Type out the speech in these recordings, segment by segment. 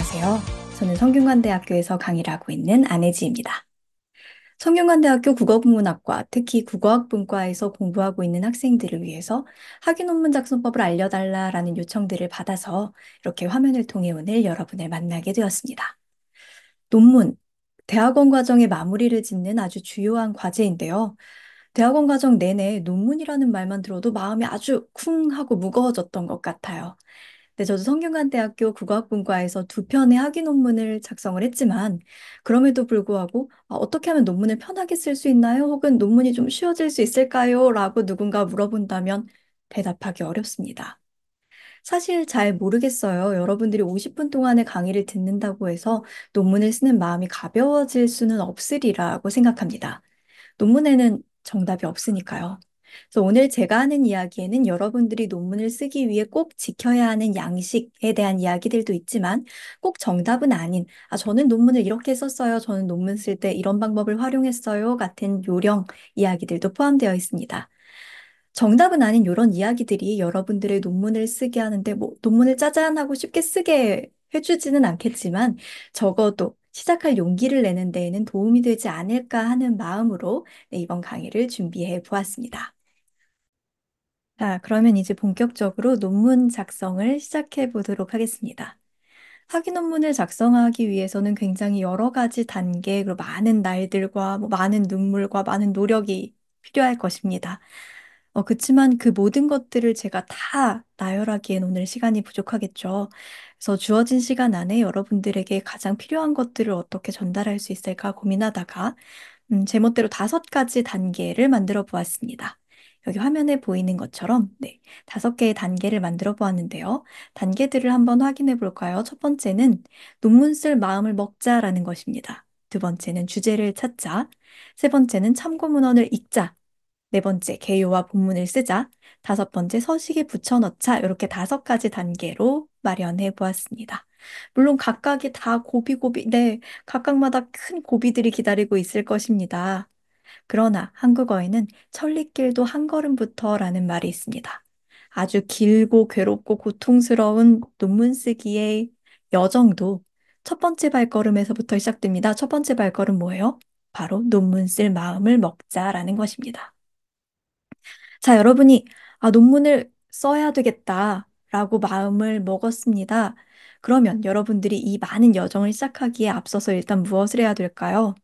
안녕하세요. 저는 성균관대학교에서 강의를 하고 있는 안혜지입니다. 성균관대학교 국어국문학과, 특히 국어학분과에서 공부하고 있는 학생들을 위해서 학위 논문 작성법을 알려달라라는 요청들을 받아서 이렇게 화면을 통해 오늘 여러분을 만나게 되었습니다. 논문, 대학원 과정의 마무리를 짓는 아주 주요한 과제인데요. 대학원 과정 내내 논문이라는 말만 들어도 마음이 아주 쿵 하고 무거워졌던 것 같아요. 네, 저도 성균관대학교 국어학분과에서 두 편의 학위 논문을 작성을 했지만, 그럼에도 불구하고 어떻게 하면 논문을 편하게 쓸 수 있나요? 혹은 논문이 좀 쉬워질 수 있을까요? 라고 누군가 물어본다면 대답하기 어렵습니다. 사실 잘 모르겠어요. 여러분들이 50분 동안의 강의를 듣는다고 해서 논문을 쓰는 마음이 가벼워질 수는 없으리라고 생각합니다. 논문에는 정답이 없으니까요. 그래서 오늘 제가 하는 이야기에는 여러분들이 논문을 쓰기 위해 꼭 지켜야 하는 양식에 대한 이야기들도 있지만 꼭 정답은 아닌, 저는 논문을 이렇게 썼어요. 저는 논문 쓸 때 이런 방법을 활용했어요. 같은 요령 이야기들도 포함되어 있습니다. 정답은 아닌 이런 이야기들이 여러분들의 논문을 쓰게 하는데 뭐 논문을 짜잔하고 쉽게 쓰게 해주지는 않겠지만 적어도 시작할 용기를 내는 데에는 도움이 되지 않을까 하는 마음으로 네, 이번 강의를 준비해 보았습니다. 자, 그러면 이제 본격적으로 논문 작성을 시작해 보도록 하겠습니다. 학위 논문을 작성하기 위해서는 굉장히 여러 가지 단계, 그리고 많은 날들과 많은 눈물과 많은 노력이 필요할 것입니다. 그치만 그 모든 것들을 제가 다 나열하기엔 오늘 시간이 부족하겠죠. 그래서 주어진 시간 안에 여러분들에게 가장 필요한 것들을 어떻게 전달할 수 있을까 고민하다가 제멋대로 5가지 단계를 만들어 보았습니다. 여기 화면에 보이는 것처럼 네, 5개의 단계를 만들어 보았는데요. 단계들을 한번 확인해 볼까요? 첫 번째는 논문 쓸 마음을 먹자라는 것입니다. 두 번째는 주제를 찾자. 세 번째는 참고 문헌을 읽자. 네 번째, 개요와 본문을 쓰자. 5번째, 서식에 붙여넣자. 이렇게 5가지 단계로 마련해 보았습니다. 물론 각각이 다 고비고비, 네, 각각마다 큰 고비들이 기다리고 있을 것입니다. 그러나 한국어에는 천리길도 한 걸음부터라는 말이 있습니다. 아주 길고 괴롭고 고통스러운 논문 쓰기의 여정도 첫 번째 발걸음에서부터 시작됩니다. 첫 번째 발걸음 뭐예요? 바로 논문 쓸 마음을 먹자라는 것입니다. 자, 여러분이 논문을 써야 되겠다라고 마음을 먹었습니다. 그러면 여러분들이 이 많은 여정을 시작하기에 앞서서 일단 무엇을 해야 될까요?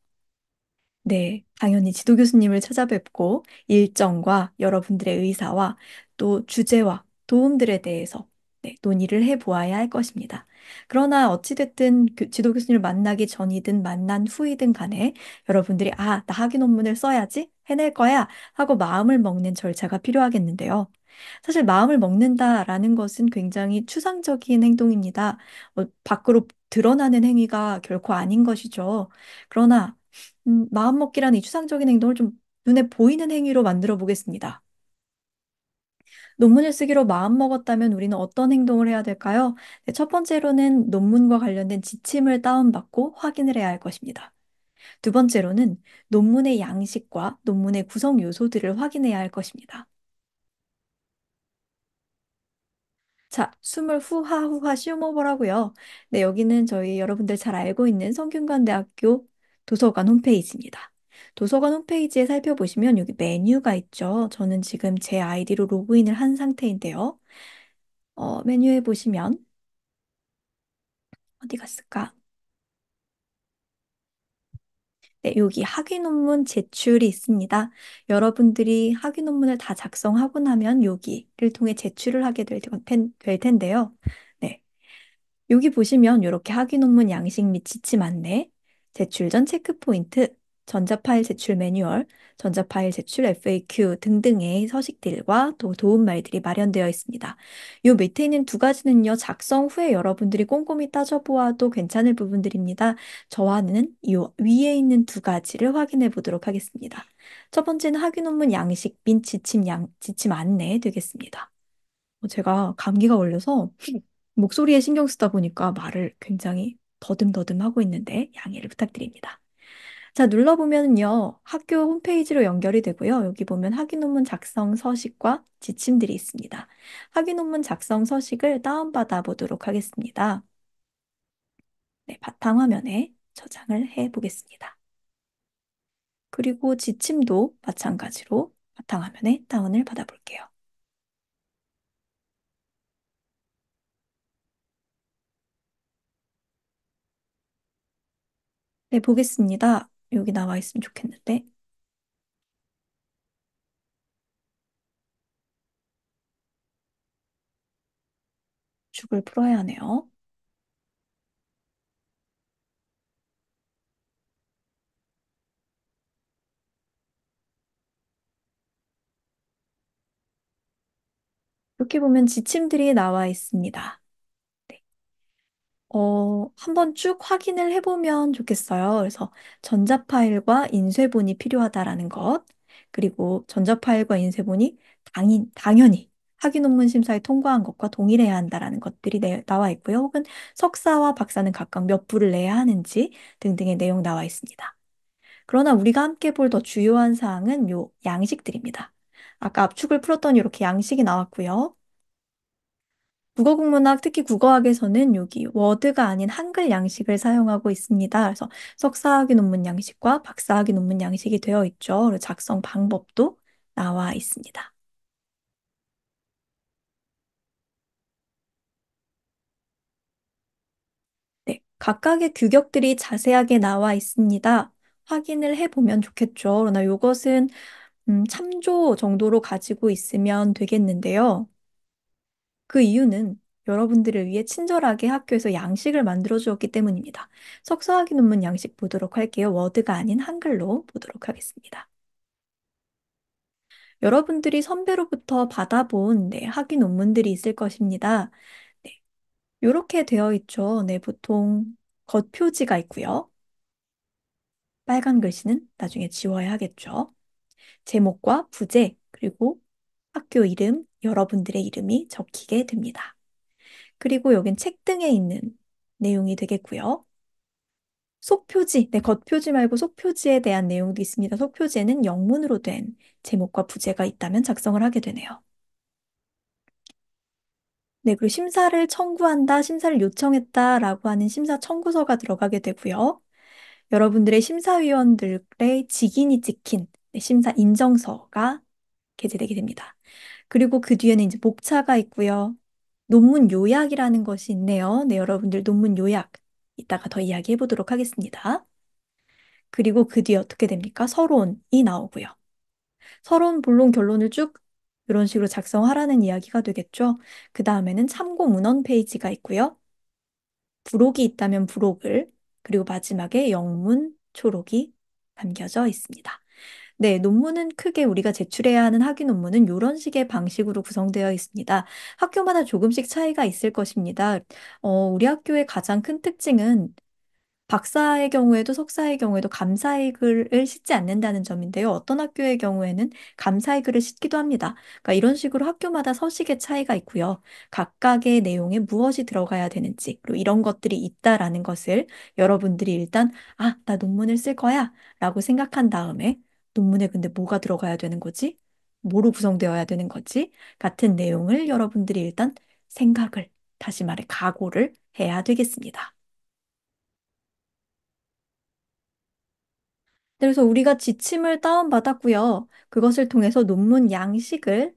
네, 당연히 지도 교수님을 찾아뵙고 일정과 여러분들의 의사와 또 주제와 도움들에 대해서 네, 논의를 해 보아야 할 것입니다. 그러나 어찌됐든 지도 교수님을 만나기 전이든 만난 후이든 간에 여러분들이 나 학위 논문을 써야지 해낼 거야 하고 마음을 먹는 절차가 필요하겠는데요. 사실 마음을 먹는다라는 것은 굉장히 추상적인 행동입니다. 밖으로 드러나는 행위가 결코 아닌 것이죠. 그러나 마음먹기라는 이 추상적인 행동을 좀 눈에 보이는 행위로 만들어 보겠습니다. 논문을 쓰기로 마음먹었다면 우리는 어떤 행동을 해야 될까요? 네, 첫 번째로는 논문과 관련된 지침을 다운받고 확인을 해야 할 것입니다. 두 번째로는 논문의 양식과 논문의 구성 요소들을 확인해야 할 것입니다. 자, 숨을 후하후하 쉬어먹으라고요. 네, 여기는 저희 여러분들 잘 알고 있는 성균관대학교 도서관 홈페이지입니다. 도서관 홈페이지에 살펴보시면 여기 메뉴가 있죠. 저는 지금 제 아이디로 로그인을 한 상태인데요. 메뉴에 보시면 어디 갔을까? 네, 여기 학위 논문 제출이 있습니다. 여러분들이 학위 논문을 다 작성하고 나면 여기를 통해 제출을 하게 될 텐데요. 네. 여기 보시면 이렇게 학위 논문 양식 및 지침 안내, 제출 전 체크 포인트, 전자파일 제출 매뉴얼, 전자파일 제출 FAQ 등등의 서식들과 또 도움말들이 마련되어 있습니다. 이 밑에 있는 2가지는요, 작성 후에 여러분들이 꼼꼼히 따져보아도 괜찮을 부분들입니다. 저와는 이 위에 있는 2가지를 확인해 보도록 하겠습니다. 첫 번째는 학위 논문 양식 및 지침 안내 되겠습니다. 제가 감기가 걸려서 목소리에 신경 쓰다 보니까 말을 굉장히 더듬더듬 하고 있는데 양해를 부탁드립니다. 자, 눌러보면요. 학교 홈페이지로 연결이 되고요. 여기 보면 학위 논문 작성 서식과 지침들이 있습니다. 학위 논문 작성 서식을 다운받아 보도록 하겠습니다. 네, 바탕화면에 저장을 해 보겠습니다. 그리고 지침도 마찬가지로 바탕화면에 다운을 받아볼게요. 네, 보겠습니다. 여기 나와 있으면 좋겠는데. 죽을 풀어야 하네요. 이렇게 보면 지침들이 나와 있습니다. 네. 한번 쭉 확인을 해보면 좋겠어요. 그래서 전자파일과 인쇄본이 필요하다라는 것, 그리고 전자파일과 인쇄본이 당연히 학위 논문 심사에 통과한 것과 동일해야 한다라는 것들이 나와 있고요. 혹은 석사와 박사는 각각 몇 부를 내야 하는지 등등의 내용 나와 있습니다. 그러나 우리가 함께 볼 더 주요한 사항은 요 양식들입니다. 아까 압축을 풀었더니 이렇게 양식이 나왔고요. 국어국문학, 특히 국어학에서는 여기 워드가 아닌 한글 양식을 사용하고 있습니다. 그래서 석사학위 논문 양식과 박사학위 논문 양식이 되어 있죠. 그리고 작성 방법도 나와 있습니다. 네, 각각의 규격들이 자세하게 나와 있습니다. 확인을 해보면 좋겠죠. 그러나 이것은 참조 정도로 가지고 있으면 되겠는데요. 그 이유는 여러분들을 위해 친절하게 학교에서 양식을 만들어 주었기 때문입니다. 석사학위 논문 양식 보도록 할게요. 워드가 아닌 한글로 보도록 하겠습니다. 여러분들이 선배로부터 받아본 네, 학위 논문들이 있을 것입니다. 네, 이렇게 되어 있죠. 네, 보통 겉표지가 있고요. 빨간 글씨는 나중에 지워야 하겠죠. 제목과 부제, 그리고 학교 이름, 여러분들의 이름이 적히게 됩니다. 그리고 여긴 책등에 있는 내용이 되겠고요. 속표지, 네, 겉표지 말고 속표지에 대한 내용도 있습니다. 속표지에는 영문으로 된 제목과 부제가 있다면 작성을 하게 되네요. 네, 그리고 심사를 청구한다, 심사를 요청했다라고 하는 심사 청구서가 들어가게 되고요. 여러분들의 심사위원들의 직인이 찍힌 네, 심사 인정서가 게재되게 됩니다. 그리고 그 뒤에는 이제 목차가 있고요. 논문 요약이라는 것이 있네요. 네, 여러분들 논문 요약 이따가 더 이야기해 보도록 하겠습니다. 그리고 그 뒤에 어떻게 됩니까? 서론이 나오고요. 서론, 본론, 결론을 쭉 이런 식으로 작성하라는 이야기가 되겠죠. 그 다음에는 참고 문헌 페이지가 있고요. 부록이 있다면 부록을, 그리고 마지막에 영문 초록이 담겨져 있습니다. 네, 논문은 크게 우리가 제출해야 하는 학위 논문은 이런 식의 방식으로 구성되어 있습니다. 학교마다 조금씩 차이가 있을 것입니다. 우리 학교의 가장 큰 특징은 박사의 경우에도 석사의 경우에도 감사의 글을 싣지 않는다는 점인데요. 어떤 학교의 경우에는 감사의 글을 싣기도 합니다. 그러니까 이런 식으로 학교마다 서식의 차이가 있고요. 각각의 내용에 무엇이 들어가야 되는지, 그리고 이런 것들이 있다라는 것을 여러분들이 일단, 아, 나 논문을 쓸 거야 라고 생각한 다음에 논문에 근데 뭐가 들어가야 되는 거지? 뭐로 구성되어야 되는 거지? 같은 내용을 여러분들이 일단 생각을, 다시 말해 각오를 해야 되겠습니다. 그래서 우리가 지침을 다운받았고요. 그것을 통해서 논문 양식을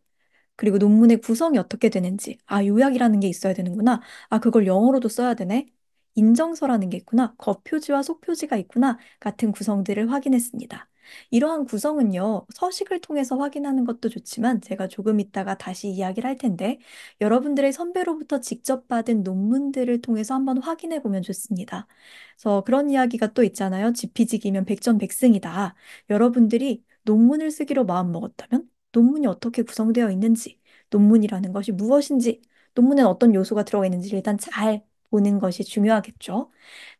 그리고 논문의 구성이 어떻게 되는지. 아, 요약이라는 게 있어야 되는구나. 아, 그걸 영어로도 써야 되네. 인정서라는 게 있구나. 겉표지와 속표지가 있구나. 같은 구성들을 확인했습니다. 이러한 구성은요, 서식을 통해서 확인하는 것도 좋지만 제가 조금 있다가 다시 이야기를 할 텐데 여러분들의 선배로부터 직접 받은 논문들을 통해서 한번 확인해 보면 좋습니다. 그래서 그런 이야기가 또 있잖아요. 지피지기면 백전백승이다. 여러분들이 논문을 쓰기로 마음먹었다면 논문이 어떻게 구성되어 있는지, 논문이라는 것이 무엇인지, 논문엔 어떤 요소가 들어가 있는지 일단 잘 보는 것이 중요하겠죠.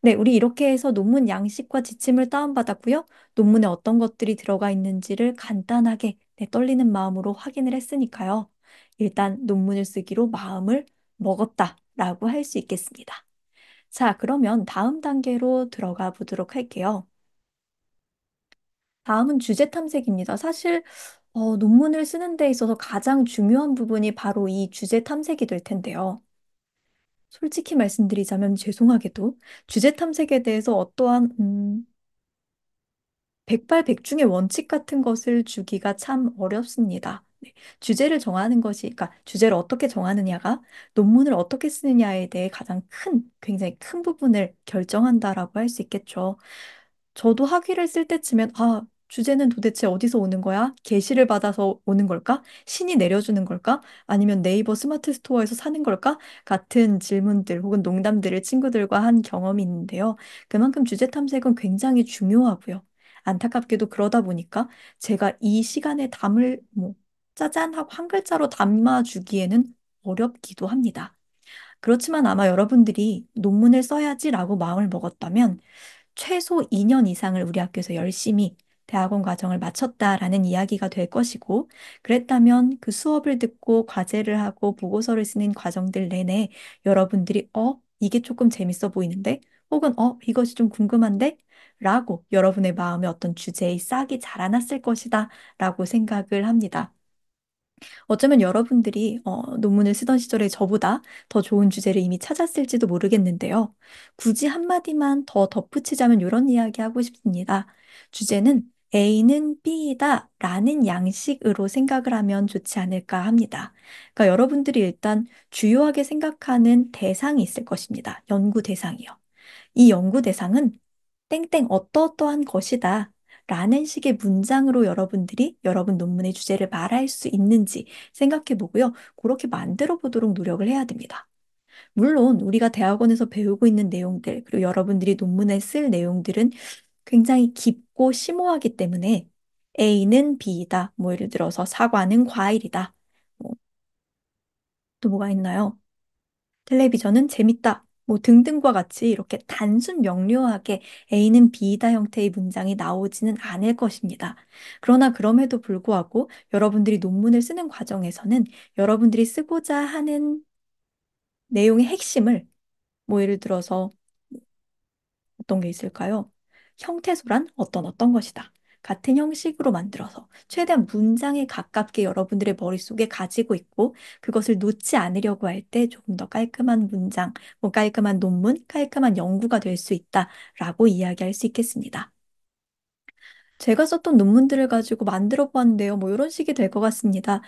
네, 우리 이렇게 해서 논문 양식과 지침을 다운받았고요. 논문에 어떤 것들이 들어가 있는지를 간단하게 떨리는 마음으로 확인을 했으니까요. 일단 논문을 쓰기로 마음을 먹었다라고 할 수 있겠습니다. 자, 그러면 다음 단계로 들어가 보도록 할게요. 다음은 주제 탐색입니다. 사실 논문을 쓰는 데 있어서 가장 중요한 부분이 바로 이 주제 탐색이 될 텐데요. 솔직히 말씀드리자면 죄송하게도 주제 탐색에 대해서 어떠한 백발백중의 원칙 같은 것을 주기가 참 어렵습니다. 네. 주제를 정하는 것이, 그러니까 주제를 어떻게 정하느냐가 논문을 어떻게 쓰느냐에 대해 가장 굉장히 큰 부분을 결정한다라고 할 수 있겠죠. 저도 학위를 쓸 때쯤엔, 주제는 도대체 어디서 오는 거야? 계시를 받아서 오는 걸까? 신이 내려주는 걸까? 아니면 네이버 스마트 스토어에서 사는 걸까? 같은 질문들 혹은 농담들을 친구들과 한 경험이 있는데요. 그만큼 주제 탐색은 굉장히 중요하고요. 안타깝게도 그러다 보니까 제가 이 시간에 담을 짜잔 하고 한 글자로 담아주기에는 어렵기도 합니다. 그렇지만 아마 여러분들이 논문을 써야지라고 마음을 먹었다면 최소 2년 이상을 우리 학교에서 열심히 대학원 과정을 마쳤다라는 이야기가 될 것이고, 그랬다면 그 수업을 듣고 과제를 하고 보고서를 쓰는 과정들 내내 여러분들이, 이게 조금 재밌어 보이는데? 혹은, 이것이 좀 궁금한데? 라고 여러분의 마음에 어떤 주제의 싹이 자라났을 것이다 라고 생각을 합니다. 어쩌면 여러분들이 논문을 쓰던 시절에 저보다 더 좋은 주제를 이미 찾았을지도 모르겠는데요. 굳이 한마디만 더 덧붙이자면 이런 이야기 하고 싶습니다. 주제는 A는 B이다 라는 양식으로 생각을 하면 좋지 않을까 합니다. 그러니까 여러분들이 일단 주요하게 생각하는 대상이 있을 것입니다. 연구 대상이요. 이 연구 대상은 땡땡 어떠어떠한 것이다. 라는 식의 문장으로 여러분들이 여러분 논문의 주제를 말할 수 있는지 생각해 보고요. 그렇게 만들어 보도록 노력을 해야 됩니다. 물론 우리가 대학원에서 배우고 있는 내용들, 그리고 여러분들이 논문에 쓸 내용들은 굉장히 깊고 심오하기 때문에 A는 B이다. 뭐 예를 들어서 사과는 과일이다. 뭐, 또 뭐가 있나요? 텔레비전은 재밌다. 뭐 등등과 같이 이렇게 단순 명료하게 A는 B이다 형태의 문장이 나오지는 않을 것입니다. 그러나 그럼에도 불구하고 여러분들이 논문을 쓰는 과정에서는 여러분들이 쓰고자 하는 내용의 핵심을 뭐 예를 들어서 어떤 게 있을까요? 형태소란 어떤 것이다. 같은 형식으로 만들어서 최대한 문장에 가깝게 여러분들의 머릿속에 가지고 있고 그것을 놓지 않으려고 할 때 조금 더 깔끔한 문장, 뭐 깔끔한 논문, 깔끔한 연구가 될 수 있다라고 이야기할 수 있겠습니다. 제가 썼던 논문들을 가지고 만들어 보았는데요. 뭐 이런 식이 될 것 같습니다.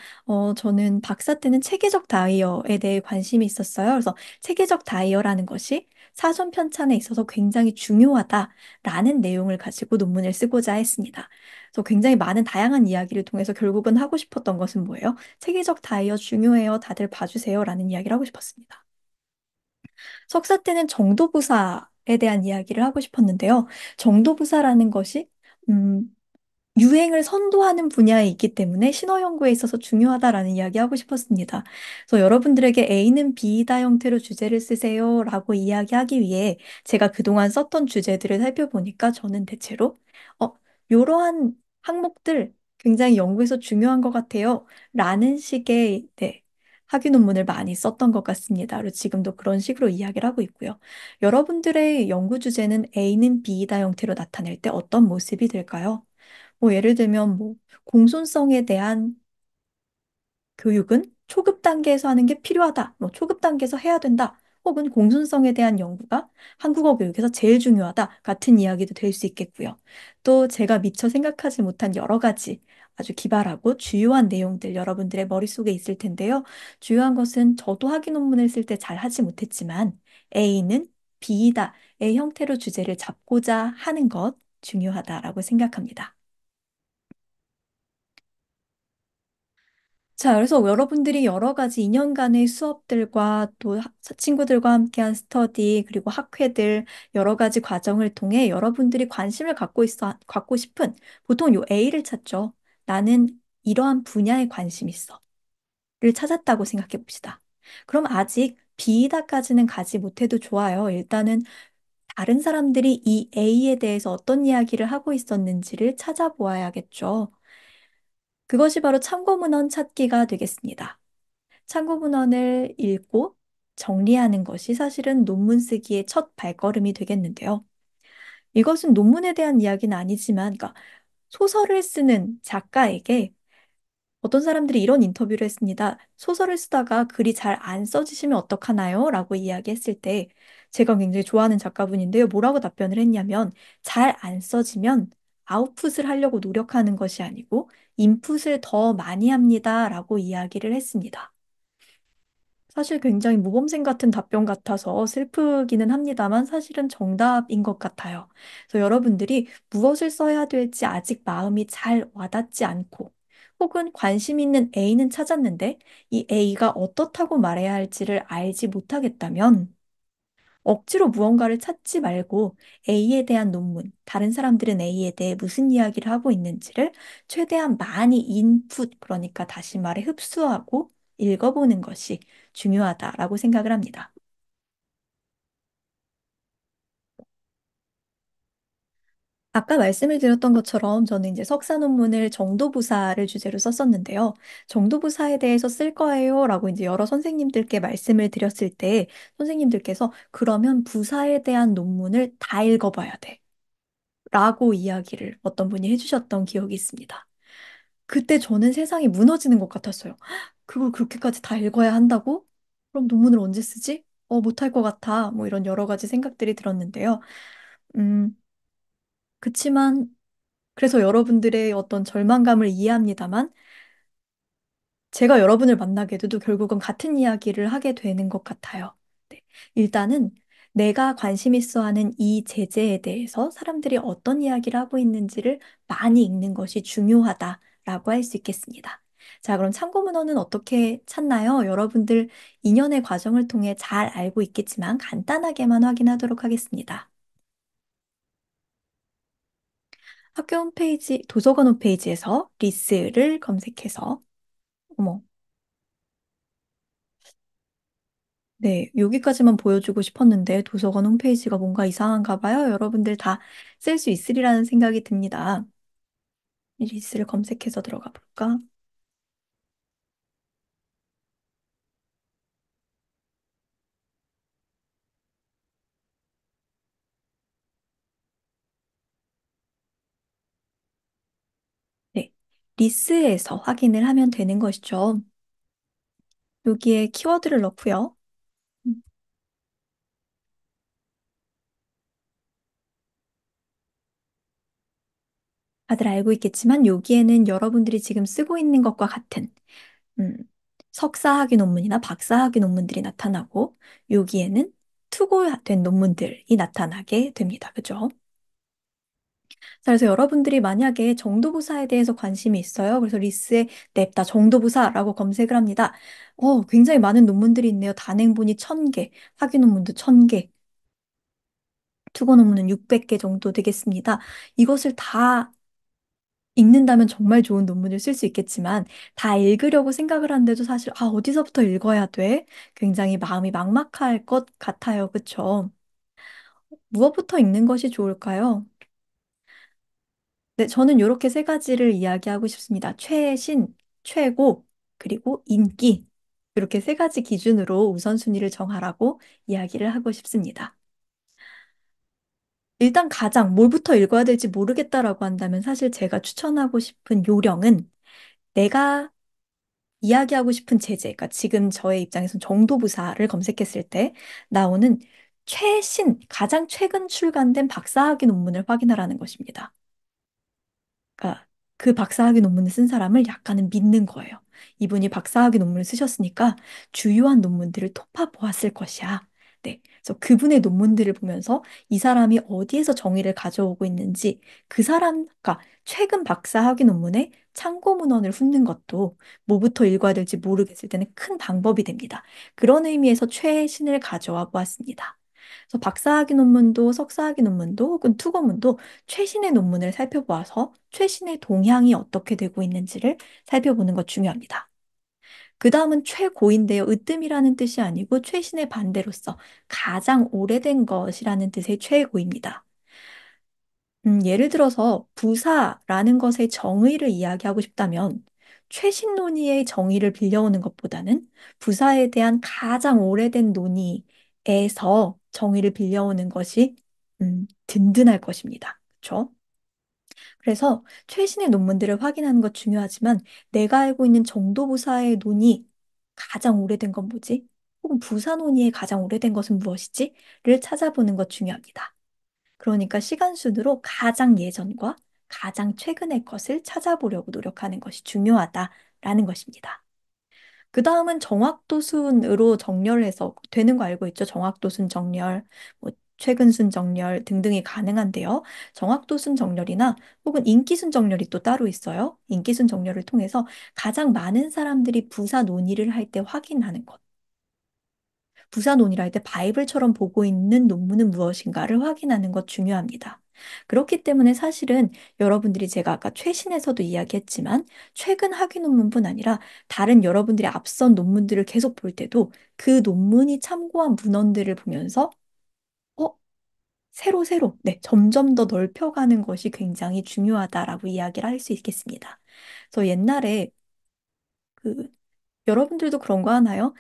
저는 박사 때는 체계적 다이어에 대해 관심이 있었어요. 그래서 체계적 다이어라는 것이 사전 편찬에 있어서 굉장히 중요하다라는 내용을 가지고 논문을 쓰고자 했습니다. 그래서 굉장히 많은 다양한 이야기를 통해서 결국은 하고 싶었던 것은 뭐예요? 체계적 다이어 중요해요. 다들 봐주세요라는 이야기를 하고 싶었습니다. 석사 때는 정도부사에 대한 이야기를 하고 싶었는데요. 정도부사라는 것이 음, 유행을 선도하는 분야에 있기 때문에 신호 연구에 있어서 중요하다라는 이야기 하고 싶었습니다. 그래서 여러분들에게 A는 B이다 형태로 주제를 쓰세요라고 이야기하기 위해 제가 그동안 썼던 주제들을 살펴보니까 저는 대체로 어, 이러한 항목들 굉장히 연구에서 중요한 것 같아요. 라는 식의 학위 논문을 많이 썼던 것 같습니다. 그리고 지금도 그런 식으로 이야기를 하고 있고요. 여러분들의 연구 주제는 A는 B이다 형태로 나타낼 때 어떤 모습이 될까요? 뭐 예를 들면 뭐 공손성에 대한 교육은 초급 단계에서 하는 게 필요하다. 뭐 초급 단계에서 해야 된다. 혹은 공손성에 대한 연구가 한국어 교육에서 제일 중요하다. 같은 이야기도 될 수 있겠고요. 또 제가 미처 생각하지 못한 여러 가지 아주 기발하고 주요한 내용들 여러분들의 머릿속에 있을 텐데요. 주요한 것은 저도 학위 논문을 쓸 때 잘 하지 못했지만 A는 B이다의 형태로 주제를 잡고자 하는 것 중요하다라고 생각합니다. 자, 그래서 여러분들이 여러 가지 2년간의 수업들과 또 친구들과 함께한 스터디, 그리고 학회들, 여러 가지 과정을 통해 여러분들이 관심을 갖고 싶은, 보통 요 A를 찾죠. 나는 이러한 분야에 관심 있어. 를 찾았다고 생각해 봅시다. 그럼 아직 B다까지는 가지 못해도 좋아요. 일단은 다른 사람들이 이 A에 대해서 어떤 이야기를 하고 있었는지를 찾아보아야겠죠. 그것이 바로 참고문헌 찾기가 되겠습니다. 참고문헌을 읽고 정리하는 것이 사실은 논문 쓰기의 첫 발걸음이 되겠는데요. 이것은 논문에 대한 이야기는 아니지만, 그러니까 소설을 쓰는 작가에게 어떤 사람들이 이런 인터뷰를 했습니다. 소설을 쓰다가 글이 잘 안 써지시면 어떡하나요? 라고 이야기했을 때 제가 굉장히 좋아하는 작가분인데요. 뭐라고 답변을 했냐면 잘 안 써지면 아웃풋을 하려고 노력하는 것이 아니고 인풋을 더 많이 합니다. 라고 이야기를 했습니다. 사실 굉장히 모범생 같은 답변 같아서 슬프기는 합니다만 사실은 정답인 것 같아요. 그래서 여러분들이 무엇을 써야 될지 아직 마음이 잘 와닿지 않고 혹은 관심 있는 A는 찾았는데 이 A가 어떻다고 말해야 할지를 알지 못하겠다면 억지로 무언가를 찾지 말고 A에 대한 논문, 다른 사람들은 A에 대해 무슨 이야기를 하고 있는지를 최대한 많이 인풋, 그러니까 다시 말해 흡수하고 읽어보는 것이 중요하다라고 생각을 합니다. 아까 말씀을 드렸던 것처럼 저는 이제 석사 논문을 정도부사를 주제로 썼었는데요. 정도부사에 대해서 쓸 거예요라고 이제 여러 선생님들께 말씀을 드렸을 때 선생님들께서 그러면 부사에 대한 논문을 다 읽어봐야 돼. 라고 이야기를 어떤 분이 해주셨던 기억이 있습니다. 그때 저는 세상이 무너지는 것 같았어요. 그걸 그렇게까지 다 읽어야 한다고? 그럼 논문을 언제 쓰지? 못할 것 같아. 뭐 이런 여러 가지 생각들이 들었는데요. 음, 그치만, 그래서 여러분들의 어떤 절망감을 이해합니다만, 제가 여러분을 만나게 돼도 결국은 같은 이야기를 하게 되는 것 같아요. 네. 일단은 내가 관심 있어 하는 이 제재에 대해서 사람들이 어떤 이야기를 하고 있는지를 많이 읽는 것이 중요하다라고 할 수 있겠습니다. 자, 그럼 참고 문헌은 어떻게 찾나요? 여러분들 2년의 과정을 통해 잘 알고 있겠지만 간단하게만 확인하도록 하겠습니다. 학교 홈페이지, 도서관 홈페이지에서 리스를 검색해서, 어머, 네, 여기까지만 보여주고 싶었는데 도서관 홈페이지가 뭔가 이상한가 봐요. 여러분들 다 쓸 수 있으리라는 생각이 듭니다. 이 리스를 검색해서 들어가 볼까? 네, 리스에서 확인을 하면 되는 것이죠. 여기에 키워드를 넣고요. 음, 다들 알고 있겠지만 여기에는 여러분들이 지금 쓰고 있는 것과 같은 음, 석사학위 논문이나 박사학위 논문들이 나타나고 여기에는 투고된 논문들이 나타나게 됩니다. 그죠? 자, 그래서 여러분들이 만약에 정도부사에 대해서 관심이 있어요. 그래서 리스에 냅다 정도부사라고 검색을 합니다. 굉장히 많은 논문들이 있네요. 단행본이 1000개, 학위 논문도 1000개, 투고 논문은 600개 정도 되겠습니다. 이것을 다 읽는다면 정말 좋은 논문을 쓸 수 있겠지만 다 읽으려고 생각을 하는데도 사실 어디서부터 읽어야 돼? 굉장히 마음이 막막할 것 같아요. 그쵸? 무엇부터 읽는 것이 좋을까요? 네, 저는 이렇게 세 가지를 이야기하고 싶습니다. 최신, 최고, 그리고 인기. 이렇게 세 가지 기준으로 우선순위를 정하라고 이야기를 하고 싶습니다. 일단 가장 뭘부터 읽어야 될지 모르겠다라고 한다면 사실 제가 추천하고 싶은 요령은 내가 이야기하고 싶은 제재, 그러니까 지금 저의 입장에서는 정도부사를 검색했을 때 나오는 최신, 가장 최근 출간된 박사학위 논문을 확인하라는 것입니다. 그러니까 그 박사학위 논문을 쓴 사람을 약간은 믿는 거예요. 이분이 박사학위 논문을 쓰셨으니까 주요한 논문들을 토파 보았을 것이야. 네. 그래서 그분의 논문들을 보면서 이 사람이 어디에서 정의를 가져오고 있는지 그 사람, 그러니까 최근 박사학위 논문에 참고 문헌을 훑는 것도 뭐부터 읽어야 될지 모르겠을 때는 큰 방법이 됩니다. 그런 의미에서 최신을 가져와 보았습니다. 그래서 박사학위 논문도 석사학위 논문도 혹은 투고문도 최신의 논문을 살펴보아서 최신의 동향이 어떻게 되고 있는지를 살펴보는 것 중요합니다. 그 다음은 최고인데요. 으뜸이라는 뜻이 아니고 최신의 반대로서 가장 오래된 것이라는 뜻의 최고입니다. 예를 들어서 부사라는 것의 정의를 이야기하고 싶다면 최신 논의의 정의를 빌려오는 것보다는 부사에 대한 가장 오래된 논의에서 정의를 빌려오는 것이 든든할 것입니다. 그렇죠? 그래서 최신의 논문들을 확인하는 것 중요하지만 내가 알고 있는 정도 부사의 논이 가장 오래된 건 뭐지? 혹은 부사 논의의 가장 오래된 것은 무엇이지? 를 찾아보는 것 중요합니다. 그러니까 시간 순으로 가장 예전과 가장 최근의 것을 찾아보려고 노력하는 것이 중요하다라는 것입니다. 그 다음은 정확도순으로 정렬해서 되는 거 알고 있죠? 정확도순 정렬, 뭐 최근순 정렬 등등이 가능한데요. 정확도순 정렬이나 혹은 인기순 정렬이 또 따로 있어요. 인기순 정렬을 통해서 가장 많은 사람들이 부사 논의를 할 때 확인하는 것. 부사 논의를 할 때 바이블처럼 보고 있는 논문은 무엇인가를 확인하는 것 중요합니다. 그렇기 때문에 사실은 여러분들이 제가 아까 최신에서도 이야기했지만 최근 학위 논문뿐 아니라 다른 여러분들이 앞선 논문들을 계속 볼 때도 그 논문이 참고한 문헌들을 보면서 어, 새로 네, 점점 더 넓혀가는 것이 굉장히 중요하다라고 이야기를 할 수 있겠습니다. 그래서 옛날에 그 여러분들도 그런 거 하나요?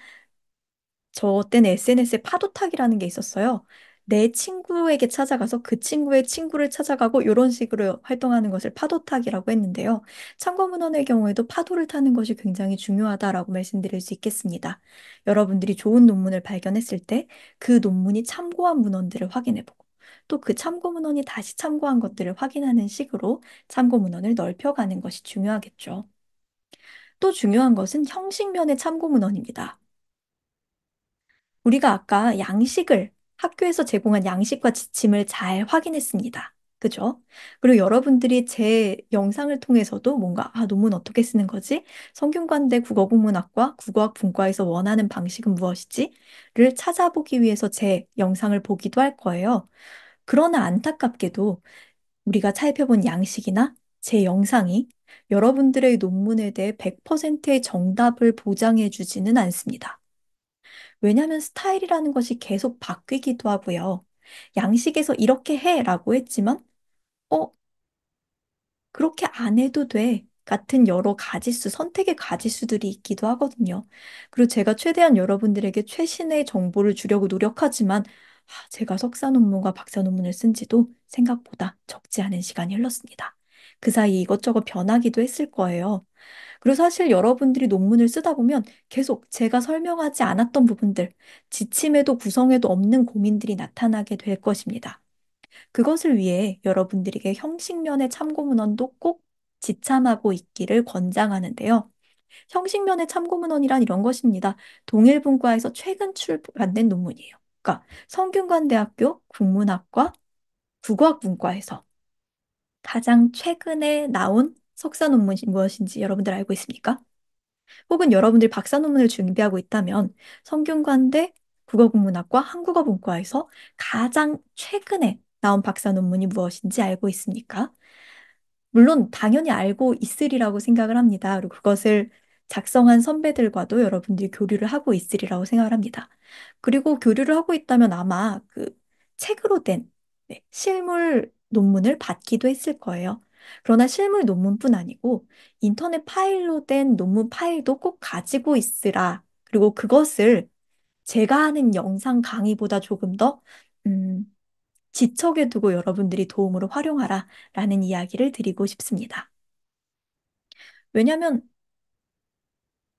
저 때는 SNS에 파도타기라는 게 있었어요. 내 친구에게 찾아가서 그 친구의 친구를 찾아가고 이런 식으로 활동하는 것을 파도타기라고 했는데요. 참고문헌의 경우에도 파도를 타는 것이 굉장히 중요하다라고 말씀드릴 수 있겠습니다. 여러분들이 좋은 논문을 발견했을 때 그 논문이 참고한 문헌들을 확인해보고 또 그 참고문헌이 다시 참고한 것들을 확인하는 식으로 참고문헌을 넓혀가는 것이 중요하겠죠. 또 중요한 것은 형식면의 참고문헌입니다. 우리가 아까 양식을 학교에서 제공한 양식과 지침을 잘 확인했습니다. 그죠? 그리고 여러분들이 제 영상을 통해서도 뭔가 논문 어떻게 쓰는 거지? 성균관대 국어국문학과 국어학 분과에서 원하는 방식은 무엇이지? 를 찾아보기 위해서 제 영상을 보기도 할 거예요. 그러나 안타깝게도 우리가 살펴본 양식이나 제 영상이 여러분들의 논문에 대해 100%의 정답을 보장해 주지는 않습니다. 왜냐하면 스타일이라는 것이 계속 바뀌기도 하고요. 양식에서 이렇게 해라고 했지만, 어, 그렇게 안 해도 돼. 같은 여러 가지수, 선택의 가지수들이 있기도 하거든요. 그리고 제가 최대한 여러분들에게 최신의 정보를 주려고 노력하지만, 제가 석사 논문과 박사 논문을 쓴 지도 생각보다 적지 않은 시간이 흘렀습니다. 그 사이 이것저것 변하기도 했을 거예요. 그리고 사실 여러분들이 논문을 쓰다 보면 계속 제가 설명하지 않았던 부분들, 지침에도 구성에도 없는 고민들이 나타나게 될 것입니다. 그것을 위해 여러분들에게 형식면의 참고문헌도 꼭 지참하고 있기를 권장하는데요. 형식면의 참고문헌이란 이런 것입니다. 동일분과에서 최근 출간된 논문이에요. 그러니까 성균관대학교 국문학과 국어학분과에서 가장 최근에 나온 석사 논문이 무엇인지 여러분들 알고 있습니까? 혹은 여러분들이 박사 논문을 준비하고 있다면 성균관대 국어국문학과 한국어분과에서 가장 최근에 나온 박사 논문이 무엇인지 알고 있습니까? 물론 당연히 알고 있으리라고 생각을 합니다. 그리고 그것을 작성한 선배들과도 여러분들이 교류를 하고 있으리라고 생각을 합니다. 그리고 교류를 하고 있다면 아마 그 책으로 된 실물 논문을 받기도 했을 거예요. 그러나 실물 논문뿐 아니고 인터넷 파일로 된 논문 파일도 꼭 가지고 있으라. 그리고 그것을 제가 하는 영상 강의보다 조금 더 음, 지척에 두고 여러분들이 도움으로 활용하라 라는 이야기를 드리고 싶습니다. 왜냐하면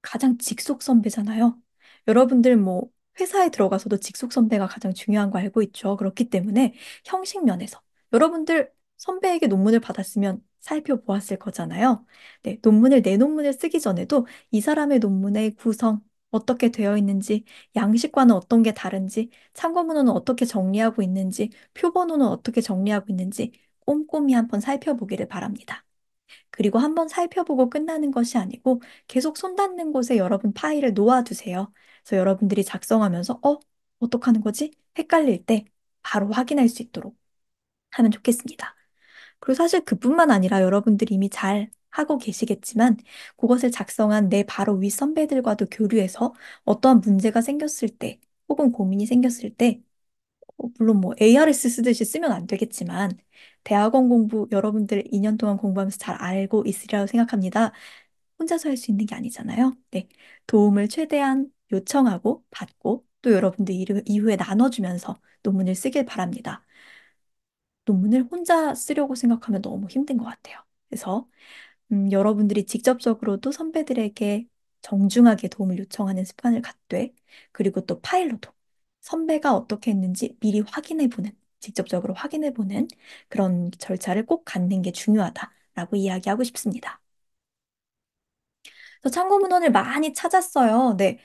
가장 직속 선배잖아요. 여러분들 뭐 회사에 들어가서도 직속 선배가 가장 중요한 거 알고 있죠. 그렇기 때문에 형식 면에서 여러분들 선배에게 논문을 받았으면 살펴보았을 거잖아요. 네, 내 논문을 쓰기 전에도 이 사람의 논문의 구성, 어떻게 되어 있는지, 양식과는 어떤 게 다른지, 참고문헌은 어떻게 정리하고 있는지, 표본호는 어떻게 정리하고 있는지 꼼꼼히 한번 살펴보기를 바랍니다. 그리고 한번 살펴보고 끝나는 것이 아니고 계속 손 닿는 곳에 여러분 파일을 놓아두세요. 그래서 여러분들이 작성하면서 어떡하는 거지? 헷갈릴 때 바로 확인할 수 있도록 하면 좋겠습니다. 그리고 사실 그뿐만 아니라 여러분들이 이미 잘 하고 계시겠지만 그것을 작성한 내 바로 윗 선배들과도 교류해서 어떠한 문제가 생겼을 때 혹은 고민이 생겼을 때 물론 뭐 ARS 쓰듯이 쓰면 안 되겠지만 대학원 공부 여러분들 2년 동안 공부하면서 잘 알고 있으리라고 생각합니다. 혼자서 할 수 있는 게 아니잖아요. 네. 도움을 최대한 요청하고 받고 또 여러분들 이후에 나눠주면서 논문을 쓰길 바랍니다. 논문을 혼자 쓰려고 생각하면 너무 힘든 것 같아요. 그래서 여러분들이 직접적으로도 선배들에게 정중하게 도움을 요청하는 습관을 갖되, 그리고 또 파일로도 선배가 어떻게 했는지 미리 확인해보는, 직접적으로 확인해보는 그런 절차를 꼭 갖는 게 중요하다라고 이야기하고 싶습니다. 그래서 참고 문헌을 많이 찾았어요. 네,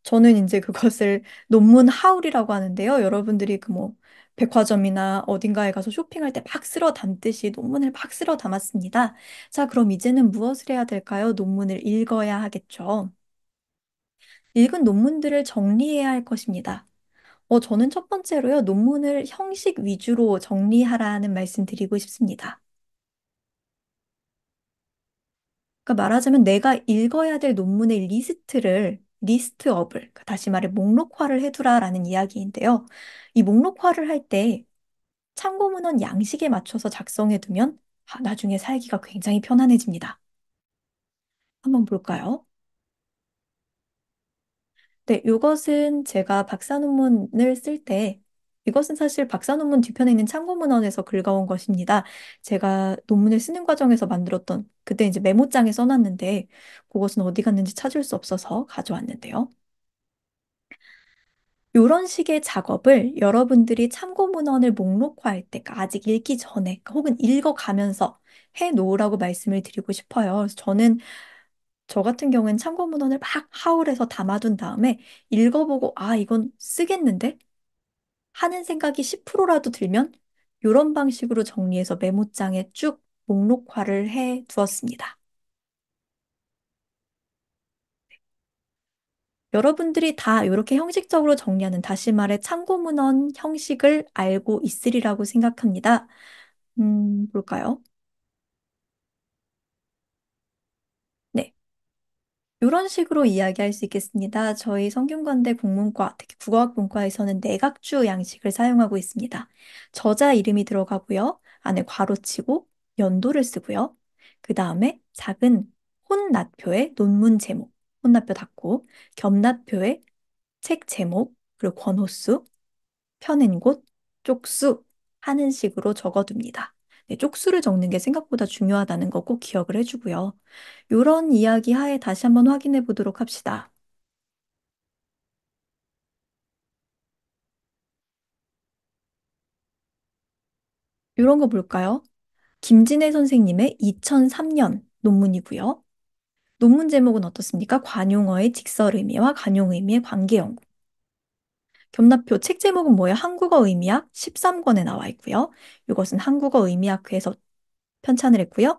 저는 이제 그것을 논문 하울이라고 하는데요. 여러분들이 그 뭐 백화점이나 어딘가에 가서 쇼핑할 때 막 쓸어 담듯이 논문을 막 쓸어 담았습니다. 자, 그럼 이제는 무엇을 해야 될까요? 논문을 읽어야 하겠죠. 읽은 논문들을 정리해야 할 것입니다. 저는 첫 번째로요, 논문을 형식 위주로 정리하라는 말씀 드리고 싶습니다. 그러니까 말하자면 내가 읽어야 될 논문의 리스트업을, 그러니까 다시 말해 목록화를 해두라라는 이야기인데요. 이 목록화를 할 때 참고문헌 양식에 맞춰서 작성해두면 나중에 살기가 굉장히 편안해집니다. 한번 볼까요? 네, 이것은 제가 박사 논문을 쓸 때, 이것은 사실 박사 논문 뒤편에 있는 참고문헌에서 긁어온 것입니다. 제가 논문을 쓰는 과정에서 만들었던, 그때 이제 메모장에 써놨는데, 그것은 어디 갔는지 찾을 수 없어서 가져왔는데요. 이런 식의 작업을 여러분들이 참고문헌을 목록화할 때, 그러니까 아직 읽기 전에, 혹은 읽어가면서 해 놓으라고 말씀을 드리고 싶어요. 그래서 저 같은 경우에는 참고문헌을 막 하울해서 담아둔 다음에 읽어보고, 아, 이건 쓰겠는데? 하는 생각이 10%라도 들면 이런 방식으로 정리해서 메모장에 쭉 목록화를 해 두었습니다. 여러분들이 다 이렇게 형식적으로 정리하는, 다시 말해 참고문헌 형식을 알고 있으리라고 생각합니다. 볼까요? 네. 이런 식으로 이야기할 수 있겠습니다. 저희 성균관대 국문과, 특히 국어학분과에서는 내각주 양식을 사용하고 있습니다. 저자 이름이 들어가고요. 안에 괄호치고 연도를 쓰고요. 그 다음에 작은 혼낫표에 논문 제목, 혼낫표 닫고, 겸낫표에 책 제목, 그리고 권호수, 펴낸 곳, 쪽수 하는 식으로 적어둡니다. 네, 쪽수를 적는 게 생각보다 중요하다는 거 꼭 기억을 해주고요. 이런 이야기 하에 다시 한번 확인해 보도록 합시다. 이런 거 볼까요? 김진애 선생님의 2003년 논문이고요. 논문 제목은 어떻습니까? 관용어의 직설 의미와 관용 의미의 관계 연구. 겸납표 책 제목은 뭐예요? 한국어 의미학 13권에 나와 있고요. 이것은 한국어 의미학회에서 편찬을 했고요.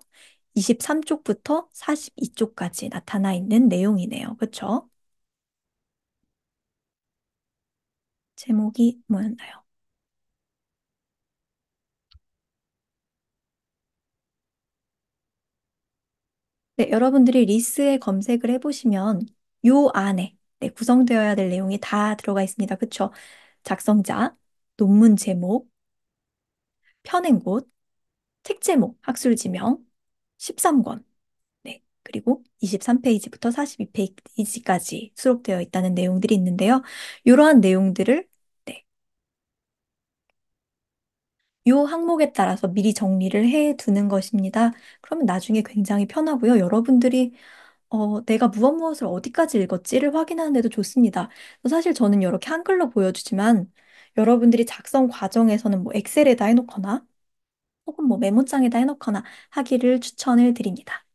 23쪽부터 42쪽까지 나타나 있는 내용이네요. 그렇죠? 제목이 뭐였나요? 네, 여러분들이 리스에 검색을 해보시면 요 안에 구성되어야 될 내용이 다 들어가 있습니다. 그쵸? 작성자, 논문 제목, 펴낸 곳, 책 제목, 학술 지명, 13권, 네, 그리고 23페이지부터 42페이지까지 수록되어 있다는 내용들이 있는데요. 이러한 내용들을 네, 요 항목에 따라서 미리 정리를 해 두는 것입니다. 그러면 나중에 굉장히 편하고요. 여러분들이 내가 무엇 무엇을 어디까지 읽었지를 확인하는 데도 좋습니다. 사실 저는 이렇게 한글로 보여주지만 여러분들이 작성 과정에서는 뭐 엑셀에다 해놓거나 혹은 뭐 메모장에다 해놓거나 하기를 추천을 드립니다.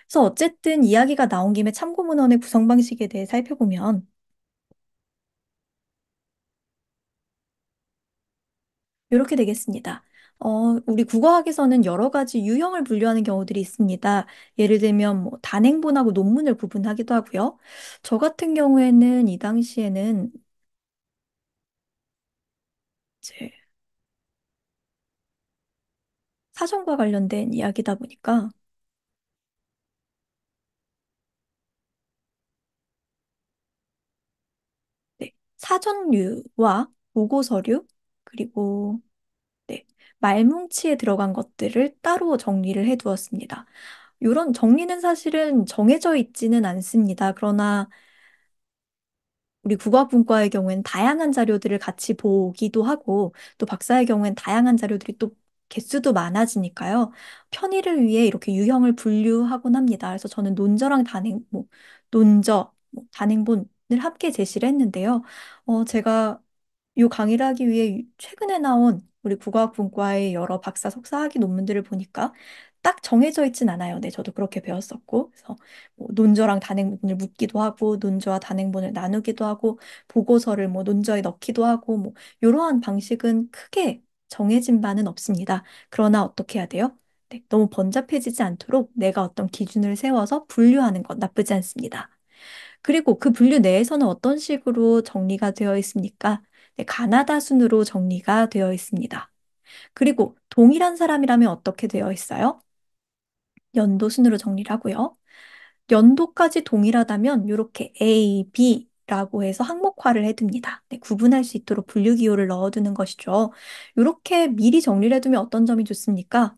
그래서 어쨌든 이야기가 나온 김에 참고문헌의 구성 방식에 대해 살펴보면 이렇게 되겠습니다. 우리 국어학에서는 여러 가지 유형을 분류하는 경우들이 있습니다. 예를 들면 뭐 단행본하고 논문을 구분하기도 하고요. 저 같은 경우에는 이 당시에는 이제 사전과 관련된 이야기다 보니까 네, 사전류와 보고서류 그리고 네, 말뭉치에 들어간 것들을 따로 정리를 해두었습니다. 이런 정리는 사실은 정해져 있지는 않습니다. 그러나 우리 국어학분과의 경우에는 다양한 자료들을 같이 보기도 하고 또 박사의 경우에는 다양한 자료들이 또 개수도 많아지니까요. 편의를 위해 이렇게 유형을 분류하곤 합니다. 그래서 저는 논저랑 논저, 단행본을 함께 제시를 했는데요. 제가 이 강의를 하기 위해 최근에 나온 우리 국어학분과의 여러 박사, 석사 학위 논문들을 보니까 딱 정해져 있진 않아요. 네, 저도 그렇게 배웠었고. 그래서 논저랑 단행본을 묶기도 하고, 논저와 단행본을 나누기도 하고, 보고서를 논저에 넣기도 하고, 이러한 방식은 크게 정해진 바는 없습니다. 그러나 어떻게 해야 돼요? 네, 너무 번잡해지지 않도록 내가 어떤 기준을 세워서 분류하는 건 나쁘지 않습니다. 그리고 그 분류 내에서는 어떤 식으로 정리가 되어 있습니까? 네, 가나다 순으로 정리가 되어 있습니다. 그리고 동일한 사람이라면 어떻게 되어 있어요? 연도 순으로 정리를 하고요. 연도까지 동일하다면 이렇게 A, B라고 해서 항목화를 해둡니다. 네, 구분할 수 있도록 분류 기호를 넣어두는 것이죠. 이렇게 미리 정리를 해두면 어떤 점이 좋습니까?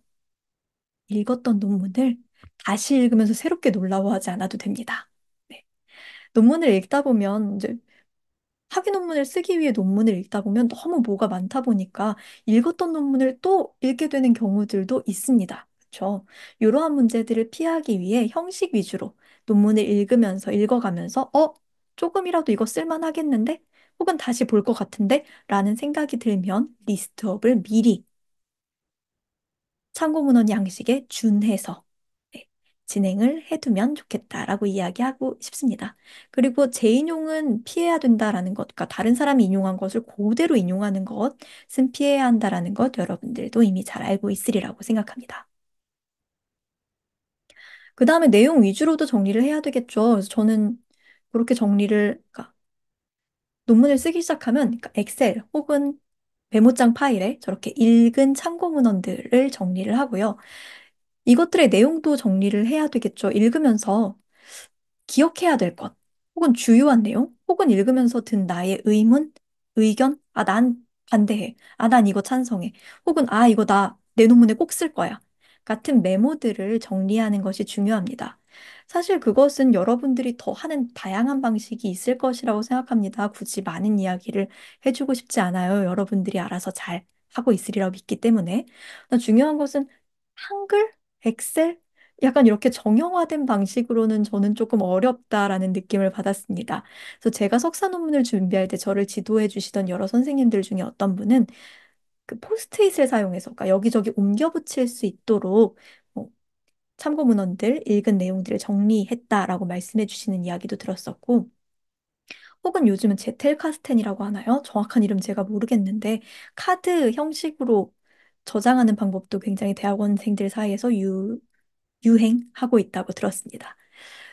읽었던 논문을 다시 읽으면서 새롭게 놀라워하지 않아도 됩니다. 네. 논문을 읽다 보면 이제 학위 논문을 쓰기 위해 논문을 읽다 보면 너무 뭐가 많다 보니까 읽었던 논문을 또 읽게 되는 경우들도 있습니다. 그렇죠? 이러한 문제들을 피하기 위해 형식 위주로 논문을 읽어가면서 조금이라도 이거 쓸만하겠는데? 혹은 다시 볼 것 같은데? 라는 생각이 들면 리스트업을 미리 참고문헌 양식에 준해서 네, 진행을 해두면 좋겠다라고 이야기하고 싶습니다. 그리고 재인용은 피해야 된다라는 것, 그러니까 다른 사람이 인용한 것을 그대로 인용하는 것은 피해야 한다라는 것 여러분들도 이미 잘 알고 있으리라고 생각합니다. 그 다음에 내용 위주로도 정리를 해야 되겠죠. 그래서 저는 그렇게 그러니까 논문을 쓰기 시작하면 그러니까 엑셀 혹은 메모장 파일에 저렇게 읽은 참고 문헌들을 정리를 하고요. 이것들의 내용도 정리를 해야 되겠죠. 읽으면서 기억해야 될 것, 혹은 주요한 내용, 혹은 읽으면서 든 나의 의문, 의견, 난 반대해. 난 이거 찬성해. 혹은 이거 내 논문에 꼭 쓸 거야. 같은 메모들을 정리하는 것이 중요합니다. 사실 그것은 여러분들이 더 하는 다양한 방식이 있을 것이라고 생각합니다. 굳이 많은 이야기를 해주고 싶지 않아요. 여러분들이 알아서 잘 하고 있으리라고 믿기 때문에. 중요한 것은 한글, 엑셀, 약간 이렇게 정형화된 방식으로는 저는 조금 어렵다라는 느낌을 받았습니다. 그래서 제가 석사 논문을 준비할 때 저를 지도해 주시던 여러 선생님들 중에 어떤 분은 그 포스트잇을 사용해서, 그러니까 여기저기 옮겨 붙일 수 있도록 뭐 참고 문헌들, 읽은 내용들을 정리했다라고 말씀해 주시는 이야기도 들었었고, 혹은 요즘은 제텔카스텐이라고 하나요? 정확한 이름 제가 모르겠는데, 카드 형식으로 저장하는 방법도 굉장히 대학원생들 사이에서 유행하고 있다고 들었습니다.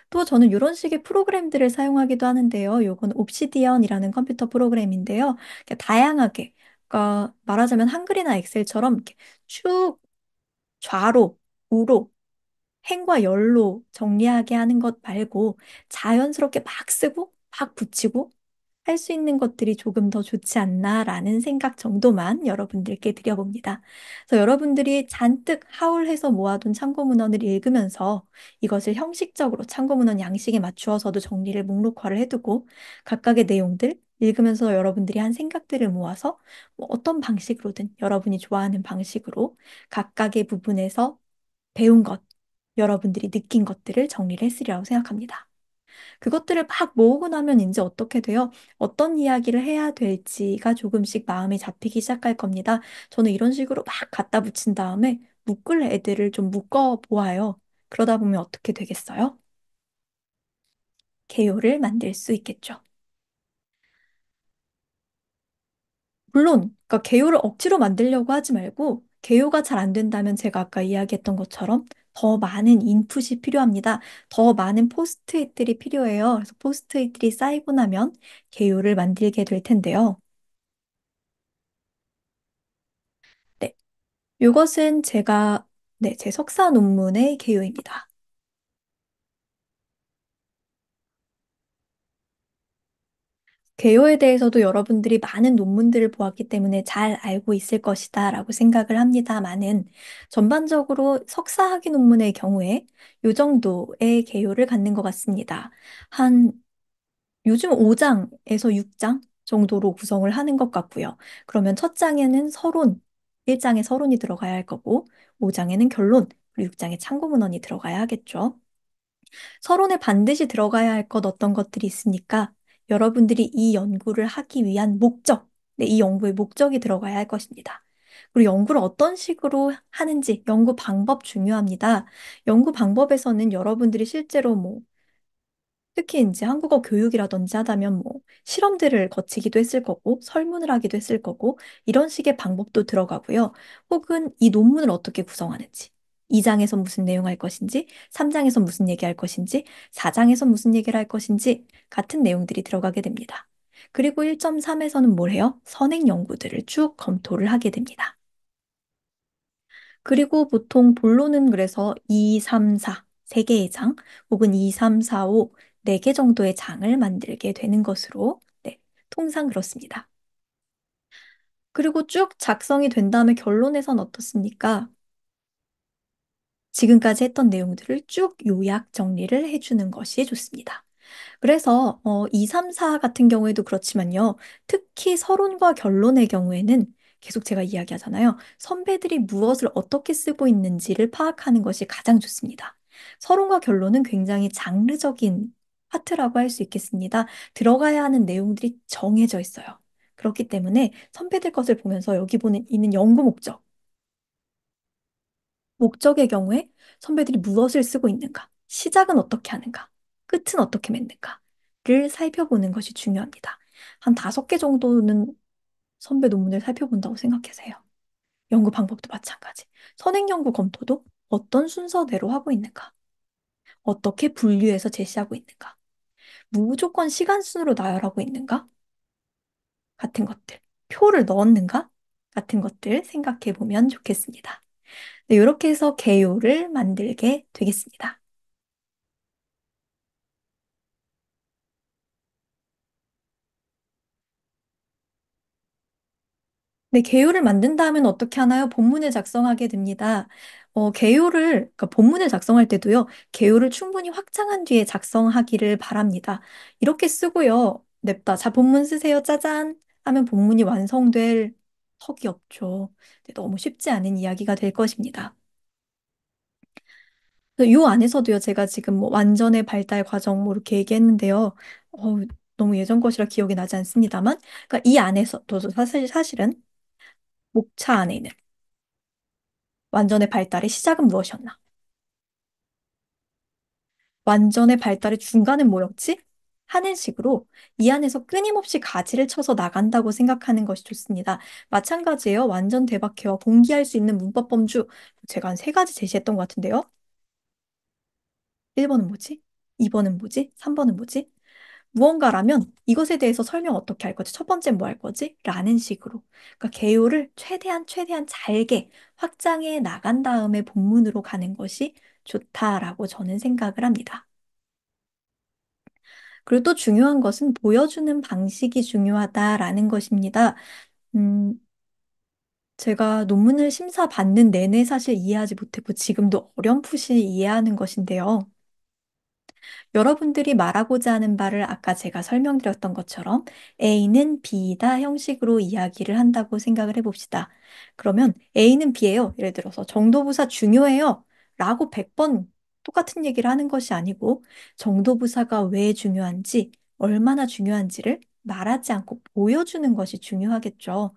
또 저는 이런 식의 프로그램들을 사용하기도 하는데요. 요건 옵시디언이라는 컴퓨터 프로그램인데요. 이렇게 다양하게, 그러니까 말하자면 한글이나 엑셀처럼 이렇게 쭉 좌로, 우로, 행과 열로 정리하게 하는 것 말고 자연스럽게 막 쓰고 막 붙이고 할 수 있는 것들이 조금 더 좋지 않나라는 생각 정도만 여러분들께 드려봅니다. 그래서 여러분들이 잔뜩 하울해서 모아둔 참고 문헌을 읽으면서 이것을 형식적으로 참고 문헌 양식에 맞추어서도 정리를 목록화를 해두고 각각의 내용들 읽으면서 여러분들이 한 생각들을 모아서 어떤 방식으로든 여러분이 좋아하는 방식으로 각각의 부분에서 배운 것, 여러분들이 느낀 것들을 정리를 했으리라고 생각합니다. 그것들을 막 모으고 나면 이제 어떻게 돼요? 어떤 이야기를 해야 될지가 조금씩 마음이 잡히기 시작할 겁니다. 저는 이런 식으로 막 갖다 붙인 다음에 묶을 애들을 좀 묶어 보아요. 그러다 보면 어떻게 되겠어요? 개요를 만들 수 있겠죠. 물론, 그러니까 개요를 억지로 만들려고 하지 말고, 개요가 잘 안 된다면 제가 아까 이야기했던 것처럼 더 많은 인풋이 필요합니다. 더 많은 포스트잇들이 필요해요. 그래서 포스트잇들이 쌓이고 나면 개요를 만들게 될 텐데요. 네, 이것은 제 석사 논문의 개요입니다. 개요에 대해서도 여러분들이 많은 논문들을 보았기 때문에 잘 알고 있을 것이다라고 생각을 합니다만은 전반적으로 석사 학위 논문의 경우에 이 정도의 개요를 갖는 것 같습니다. 한 요즘 5장에서 6장 정도로 구성을 하는 것 같고요. 그러면 첫 장에는 서론이 1장에 서론이 들어가야 할 거고, 5장에는 결론, 그리고 6장에 참고문헌이 들어가야 하겠죠. 서론에 반드시 들어가야 할 것 어떤 것들이 있으니까 여러분들이 이 연구를 하기 위한 목적, 네, 이 연구의 목적이 들어가야 할 것입니다. 그리고 연구를 어떤 식으로 하는지, 연구 방법 중요합니다. 연구 방법에서는 여러분들이 실제로 뭐 특히 이제 한국어 교육이라든지 하다면 뭐 실험들을 거치기도 했을 거고 설문을 하기도 했을 거고 이런 식의 방법도 들어가고요. 혹은 이 논문을 어떻게 구성하는지 2장에서 무슨 내용할 것인지 3장에서 무슨 얘기할 것인지 4장에서 무슨 얘기를 할 것인지 같은 내용들이 들어가게 됩니다. 그리고 1.3에서는 뭘 해요? 선행 연구들을 쭉 검토를 하게 됩니다. 그리고 보통 본론은 그래서 2, 3, 4, 3개의 장, 혹은 2, 3, 4, 5, 4개 정도의 장을 만들게 되는 것으로, 네, 통상 그렇습니다. 그리고 쭉 작성이 된 다음에 결론에선 어떻습니까? 지금까지 했던 내용들을 쭉 요약 정리를 해주는 것이 좋습니다. 그래서 2, 3, 4 같은 경우에도 그렇지만요. 특히 서론과 결론의 경우에는 계속 제가 이야기하잖아요. 선배들이 무엇을 어떻게 쓰고 있는지를 파악하는 것이 가장 좋습니다. 서론과 결론은 굉장히 장르적인 파트라고 할 수 있겠습니다. 들어가야 하는 내용들이 정해져 있어요. 그렇기 때문에 선배들 것을 보면서 여기 보는 있는 연구 목적, 목적의 경우에 선배들이 무엇을 쓰고 있는가, 시작은 어떻게 하는가, 끝은 어떻게 맺는가를 살펴보는 것이 중요합니다. 한 5개 정도는 선배 논문을 살펴본다고 생각하세요. 연구 방법도 마찬가지. 선행 연구 검토도 어떤 순서대로 하고 있는가, 어떻게 분류해서 제시하고 있는가, 무조건 시간 순으로 나열하고 있는가 같은 것들, 표를 넣었는가 같은 것들 생각해 보면 좋겠습니다. 네, 이렇게 해서 개요를 만들게 되겠습니다. 네, 개요를 만든 다음엔 어떻게 하나요? 본문을 작성하게 됩니다. 그러니까 본문을 작성할 때도요, 개요를 충분히 확장한 뒤에 작성하기를 바랍니다. 이렇게 쓰고요, 냅다. 자, 본문 쓰세요. 짜잔. 하면 본문이 완성될 턱이 없죠. 네, 너무 쉽지 않은 이야기가 될 것입니다. 요 안에서도요, 제가 지금 뭐 완전의 발달 과정 뭐 이렇게 얘기했는데요. 너무 예전 것이라 기억이 나지 않습니다만, 그러니까 이 안에서도 사실은 목차 안에는 완전의 발달의 시작은 무엇이었나? 완전의 발달의 중간은 뭐였지? 하는 식으로 이 안에서 끊임없이 가지를 쳐서 나간다고 생각하는 것이 좋습니다. 마찬가지예요. 완전 대박회와 공기할 수 있는 문법 범주. 제가 한 3가지 제시했던 것 같은데요. 1번은 뭐지? 2번은 뭐지? 3번은 뭐지? 무언가라면 이것에 대해서 설명 어떻게 할 거지? 첫 번째 뭐 할 거지? 라는 식으로. 그러니까 개요를 최대한 잘게 확장해 나간 다음에 본문으로 가는 것이 좋다라고 저는 생각을 합니다. 그리고 또 중요한 것은 보여주는 방식이 중요하다라는 것입니다. 음, 제가 논문을 심사받는 내내 사실 이해하지 못했고 지금도 어렴풋이 이해하는 것인데요. 여러분들이 말하고자 하는 바를 아까 제가 설명드렸던 것처럼 A는 B다 형식으로 이야기를 한다고 생각을 해봅시다. 그러면 A는 B예요. 예를 들어서 정도부사 중요해요. 라고 100번 똑같은 얘기를 하는 것이 아니고 정도부사가 왜 중요한지, 얼마나 중요한지를 말하지 않고 보여주는 것이 중요하겠죠.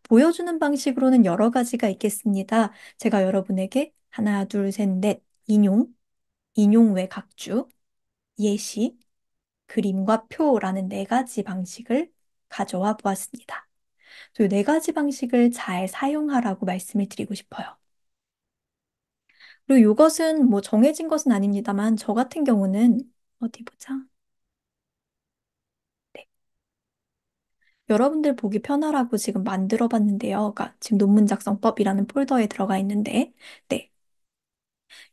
보여주는 방식으로는 여러 가지가 있겠습니다. 제가 여러분에게 하나, 둘, 셋, 넷, 인용 외 각주, 예시, 그림과 표라는 4가지 방식을 가져와 보았습니다. 이 4가지 방식을 잘 사용하라고 말씀을 드리고 싶어요. 그리고 이것은 뭐 정해진 것은 아닙니다만 저 같은 경우는 어디 보자. 네. 여러분들 보기 편하라고 지금 만들어 봤는데요. 그러니까 지금 논문 작성법이라는 폴더에 들어가 있는데, 네.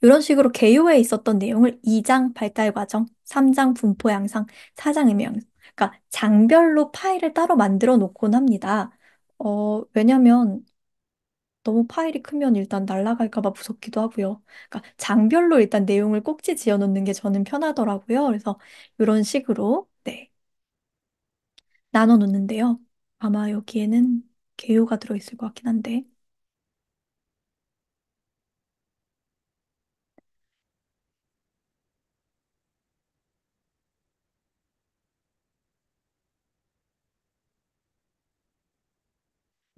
이런 식으로 개요에 있었던 내용을 2장 발달 과정, 3장 분포 양상, 4장 의미 양상. 그러니까 장별로 파일을 따로 만들어 놓곤 합니다. 왜냐면 너무 파일이 크면 일단 날아갈까 봐 무섭기도 하고요. 그러니까 장별로 일단 내용을 꼭지 지어 놓는 게 저는 편하더라고요. 그래서 이런 식으로 네, 나눠 놓는데요. 아마 여기에는 개요가 들어 있을 것 같긴 한데.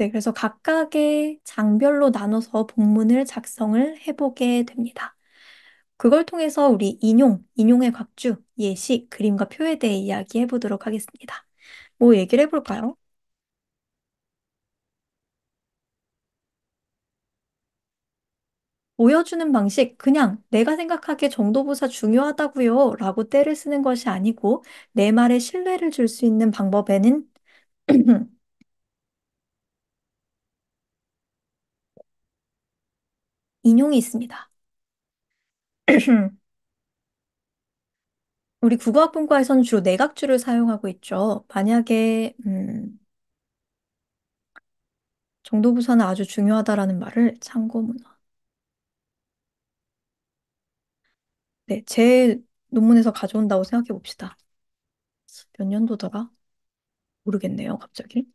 네, 그래서 각각의 장별로 나눠서 본문을 작성을 해보게 됩니다. 그걸 통해서 우리 인용의 각주, 예시, 그림과 표에 대해 이야기해 보도록 하겠습니다. 뭐 얘기를 해볼까요? 보여주는 방식, 그냥 내가 생각하기에 정도부사 중요하다고요 라고 떼를 쓰는 것이 아니고 내 말에 신뢰를 줄 수 있는 방법에는 인용이 있습니다. 우리 국어학분과에서는 주로 내각주를 사용하고 있죠. 만약에 정도부사는 아주 중요하다라는 말을 참고문화. 네, 제 논문에서 가져온다고 생각해 봅시다. 몇 년도더라? 모르겠네요, 갑자기.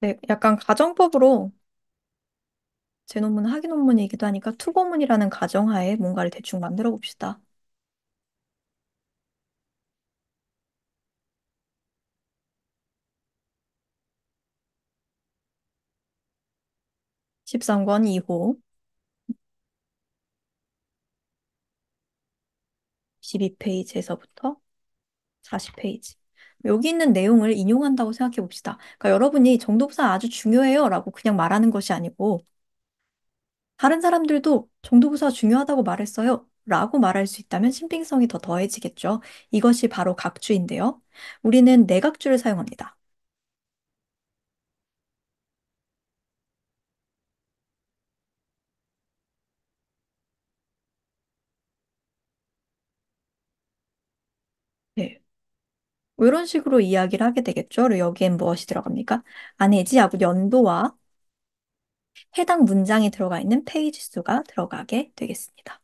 네, 약간 가정법으로 제 논문은 학위 논문이기도 하니까 투고문이라는 가정하에 뭔가를 대충 만들어 봅시다. 13권 2호, 12페이지에서부터 40페이지. 여기 있는 내용을 인용한다고 생각해 봅시다. 그러니까 여러분이 정도부사 아주 중요해요 라고 그냥 말하는 것이 아니고 다른 사람들도 정도부사 중요하다고 말했어요 라고 말할 수 있다면 신빙성이 더 더해지겠죠. 이것이 바로 각주인데요. 우리는 내각주를 사용합니다. 네. 이런 식으로 이야기를 하게 되겠죠. 그리고 여기엔 무엇이 들어갑니까? 안해지하고 연도와 해당 문장이 들어가 있는 페이지 수가 들어가게 되겠습니다.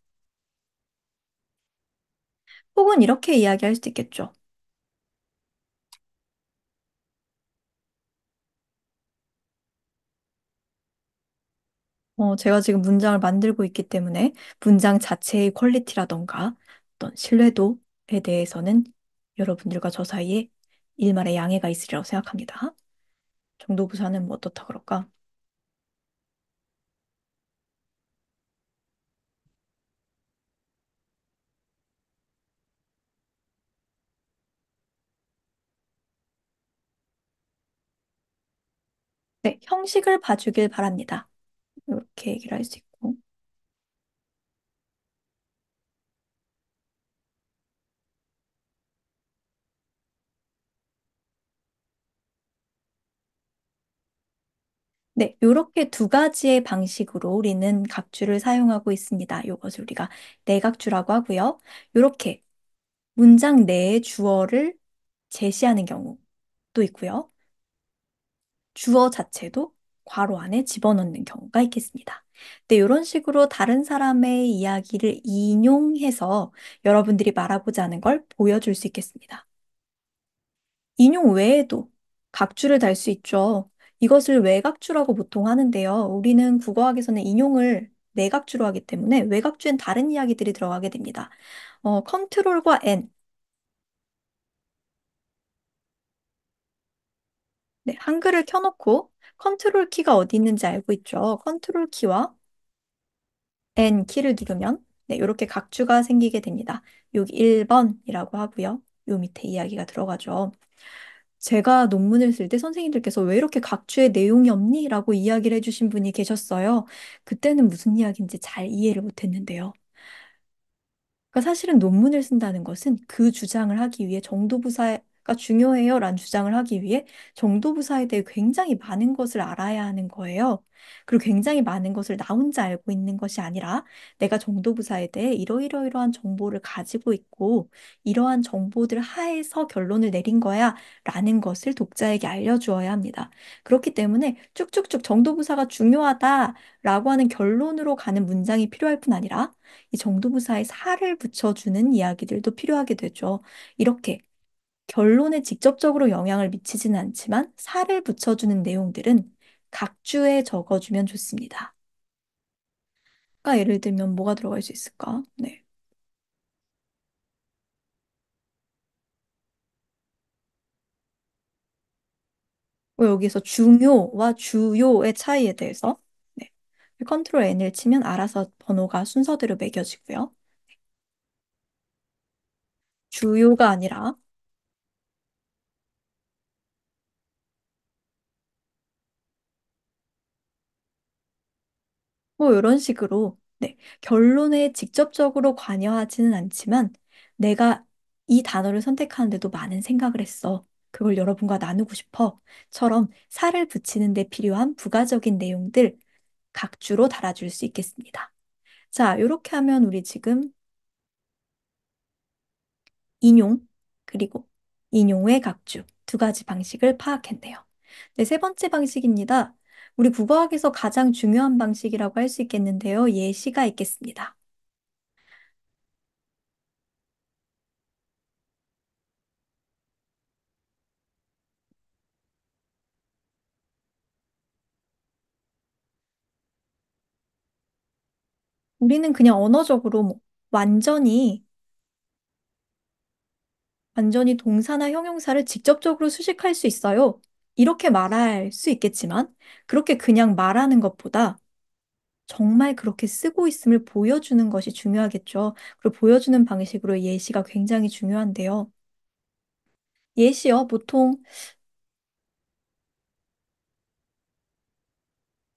혹은 이렇게 이야기할 수도 있겠죠. 제가 지금 문장을 만들고 있기 때문에 문장 자체의 퀄리티라던가 어떤 신뢰도에 대해서는 여러분들과 저 사이에 일말의 양해가 있으리라고 생각합니다. 정도부사는 뭐 어떻다 그럴까? 네, 형식을 봐주길 바랍니다. 이렇게 얘기를 할 수 있고. 네, 이렇게 두 가지의 방식으로 우리는 각주를 사용하고 있습니다. 이것을 우리가 내각주라고 하고요. 이렇게 문장 내에 주어를 제시하는 경우도 있고요. 주어 자체도 괄호 안에 집어넣는 경우가 있겠습니다. 네, 이런 식으로 다른 사람의 이야기를 인용해서 여러분들이 말하고자 하는 걸 보여줄 수 있겠습니다. 인용 외에도 각주를 달 수 있죠. 이것을 외각주라고 보통 하는데요. 우리는 국어학에서는 인용을 내각주로 하기 때문에 외각주엔 다른 이야기들이 들어가게 됩니다. 컨트롤과 N, 네, 한글을 켜놓고 컨트롤 키가 어디 있는지 알고 있죠. 컨트롤 키와 N 키를 누르면 네, 이렇게 각주가 생기게 됩니다. 여기 1번이라고 하고요. 요 밑에 이야기가 들어가죠. 제가 논문을 쓸 때 선생님들께서 왜 이렇게 각주에 내용이 없니? 라고 이야기를 해주신 분이 계셨어요. 그때는 무슨 이야기인지 잘 이해를 못했는데요. 그러니까 사실은 논문을 쓴다는 것은 그 주장을 하기 위해 정도부사가 중요해요 라는 주장을 하기 위해 정도부사에 대해 굉장히 많은 것을 알아야 하는 거예요. 그리고 굉장히 많은 것을 나 혼자 알고 있는 것이 아니라 내가 정도부사에 대해 이러이러이러한 정보를 가지고 있고 이러한 정보들 하에서 결론을 내린 거야 라는 것을 독자에게 알려주어야 합니다. 그렇기 때문에 쭉쭉쭉 정도부사가 중요하다라고 하는 결론으로 가는 문장이 필요할 뿐 아니라 이 정도부사에 살을 붙여주는 이야기들도 필요하게 되죠. 이렇게 결론에 직접적으로 영향을 미치지는 않지만 살을 붙여주는 내용들은 각주에 적어주면 좋습니다. 그러니까 예를 들면 뭐가 들어갈 수 있을까? 네. 여기서 중요와 주요의 차이에 대해서 네. 컨트롤 N을 치면 알아서 번호가 순서대로 매겨지고요. 주요가 아니라 뭐 이런 식으로 네. 결론에 직접적으로 관여하지는 않지만 내가 이 단어를 선택하는데도 많은 생각을 했어. 그걸 여러분과 나누고 싶어.처럼 살을 붙이는 데 필요한 부가적인 내용들 각주로 달아줄 수 있겠습니다. 자, 이렇게 하면 우리 지금 인용, 그리고 인용의 각주 두 가지 방식을 파악했네요. 네, 세 번째 방식입니다. 우리 국어학에서 가장 중요한 방식이라고 할 수 있겠는데요. 예시가 있겠습니다. 우리는 그냥 언어적으로 뭐 완전히, 완전히 동사나 형용사를 직접적으로 수식할 수 있어요. 이렇게 말할 수 있겠지만, 그렇게 그냥 말하는 것보다 정말 그렇게 쓰고 있음을 보여주는 것이 중요하겠죠. 그리고 보여주는 방식으로 예시가 굉장히 중요한데요. 예시요, 보통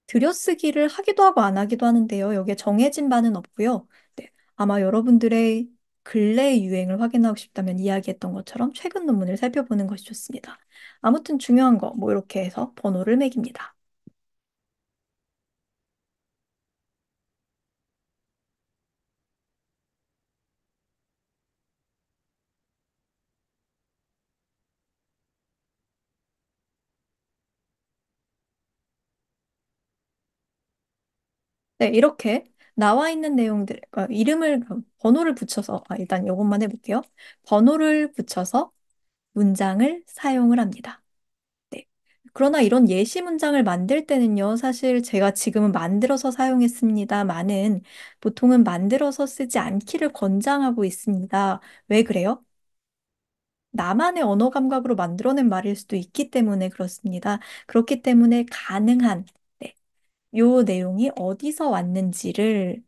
들여쓰기를 하기도 하고 안 하기도 하는데요. 여기에 정해진 바는 없고요. 네, 아마 여러분들의 근래 유행을 확인하고 싶다면 이야기했던 것처럼 최근 논문을 살펴보는 것이 좋습니다. 아무튼 중요한 거, 뭐 이렇게 해서 번호를 매깁니다. 네, 이렇게 나와 있는 내용들, 이름을, 번호를 붙여서, 일단 이것만 해볼게요. 번호를 붙여서 문장을 사용을 합니다. 네. 그러나 이런 예시 문장을 만들 때는요, 사실 제가 지금은 만들어서 사용했습니다만은 보통은 만들어서 쓰지 않기를 권장하고 있습니다. 왜 그래요? 나만의 언어 감각으로 만들어낸 말일 수도 있기 때문에 그렇습니다. 그렇기 때문에 가능한, 네, 요 내용이 어디서 왔는지를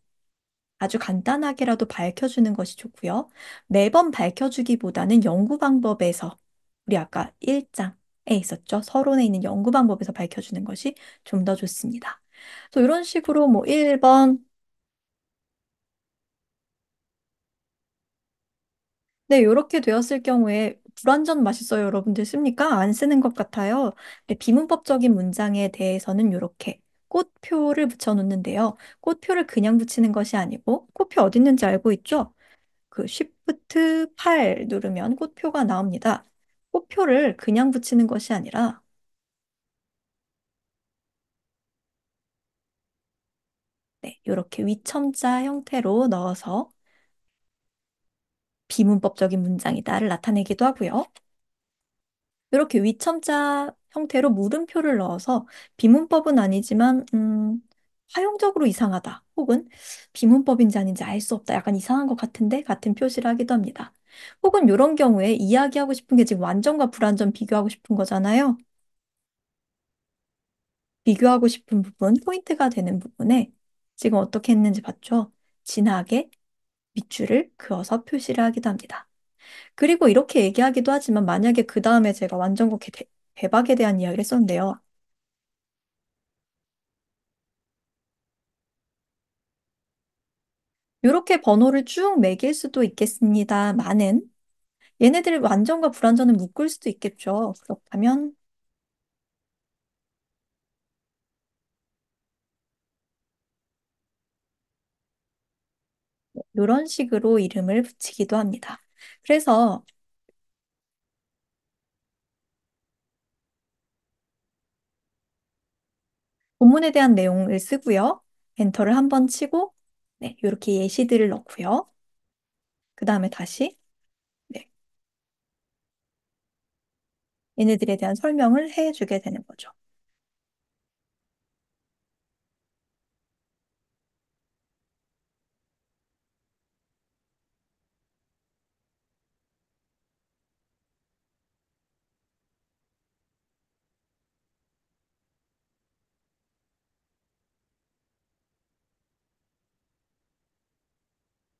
아주 간단하게라도 밝혀주는 것이 좋고요. 매번 밝혀주기보다는 연구 방법에서 우리 아까 1장에 있었죠. 서론에 있는 연구 방법에서 밝혀주는 것이 좀 더 좋습니다. 또 이런 식으로 뭐 1번 네, 이렇게 되었을 경우에 불완전 맛있어요. 여러분들 씁니까? 안 쓰는 것 같아요. 네, 비문법적인 문장에 대해서는 이렇게 꽃표를 붙여놓는데요. 꽃표를 그냥 붙이는 것이 아니고 꽃표 어디 있는지 알고 있죠? 그 Shift 8 누르면 꽃표가 나옵니다. 꽃표를 그냥 붙이는 것이 아니라 네, 이렇게 위첨자 형태로 넣어서 비문법적인 문장이다를 나타내기도 하고요. 이렇게 위첨자 형태로 물음표를 넣어서 비문법은 아니지만 화용적으로 이상하다 혹은 비문법인지 아닌지 알 수 없다 약간 이상한 것 같은데 같은 표시를 하기도 합니다. 혹은 이런 경우에 이야기하고 싶은 게 지금 완전과 불완전 비교하고 싶은 거잖아요. 비교하고 싶은 부분, 포인트가 되는 부분에 지금 어떻게 했는지 봤죠? 진하게 밑줄을 그어서 표시를 하기도 합니다. 그리고 이렇게 얘기하기도 하지만 만약에 그 다음에 제가 완전곡 대박에 대한 이야기를 했었는데요. 이렇게 번호를 쭉 매길 수도 있겠습니다만은 얘네들 완전과 불완전을 묶을 수도 있겠죠. 그렇다면 이런 식으로 이름을 붙이기도 합니다. 그래서 본문에 대한 내용을 쓰고요. 엔터를 한번 치고 네, 이렇게 예시들을 넣고요. 그 다음에 다시 네, 얘네들에 대한 설명을 해주게 되는 거죠.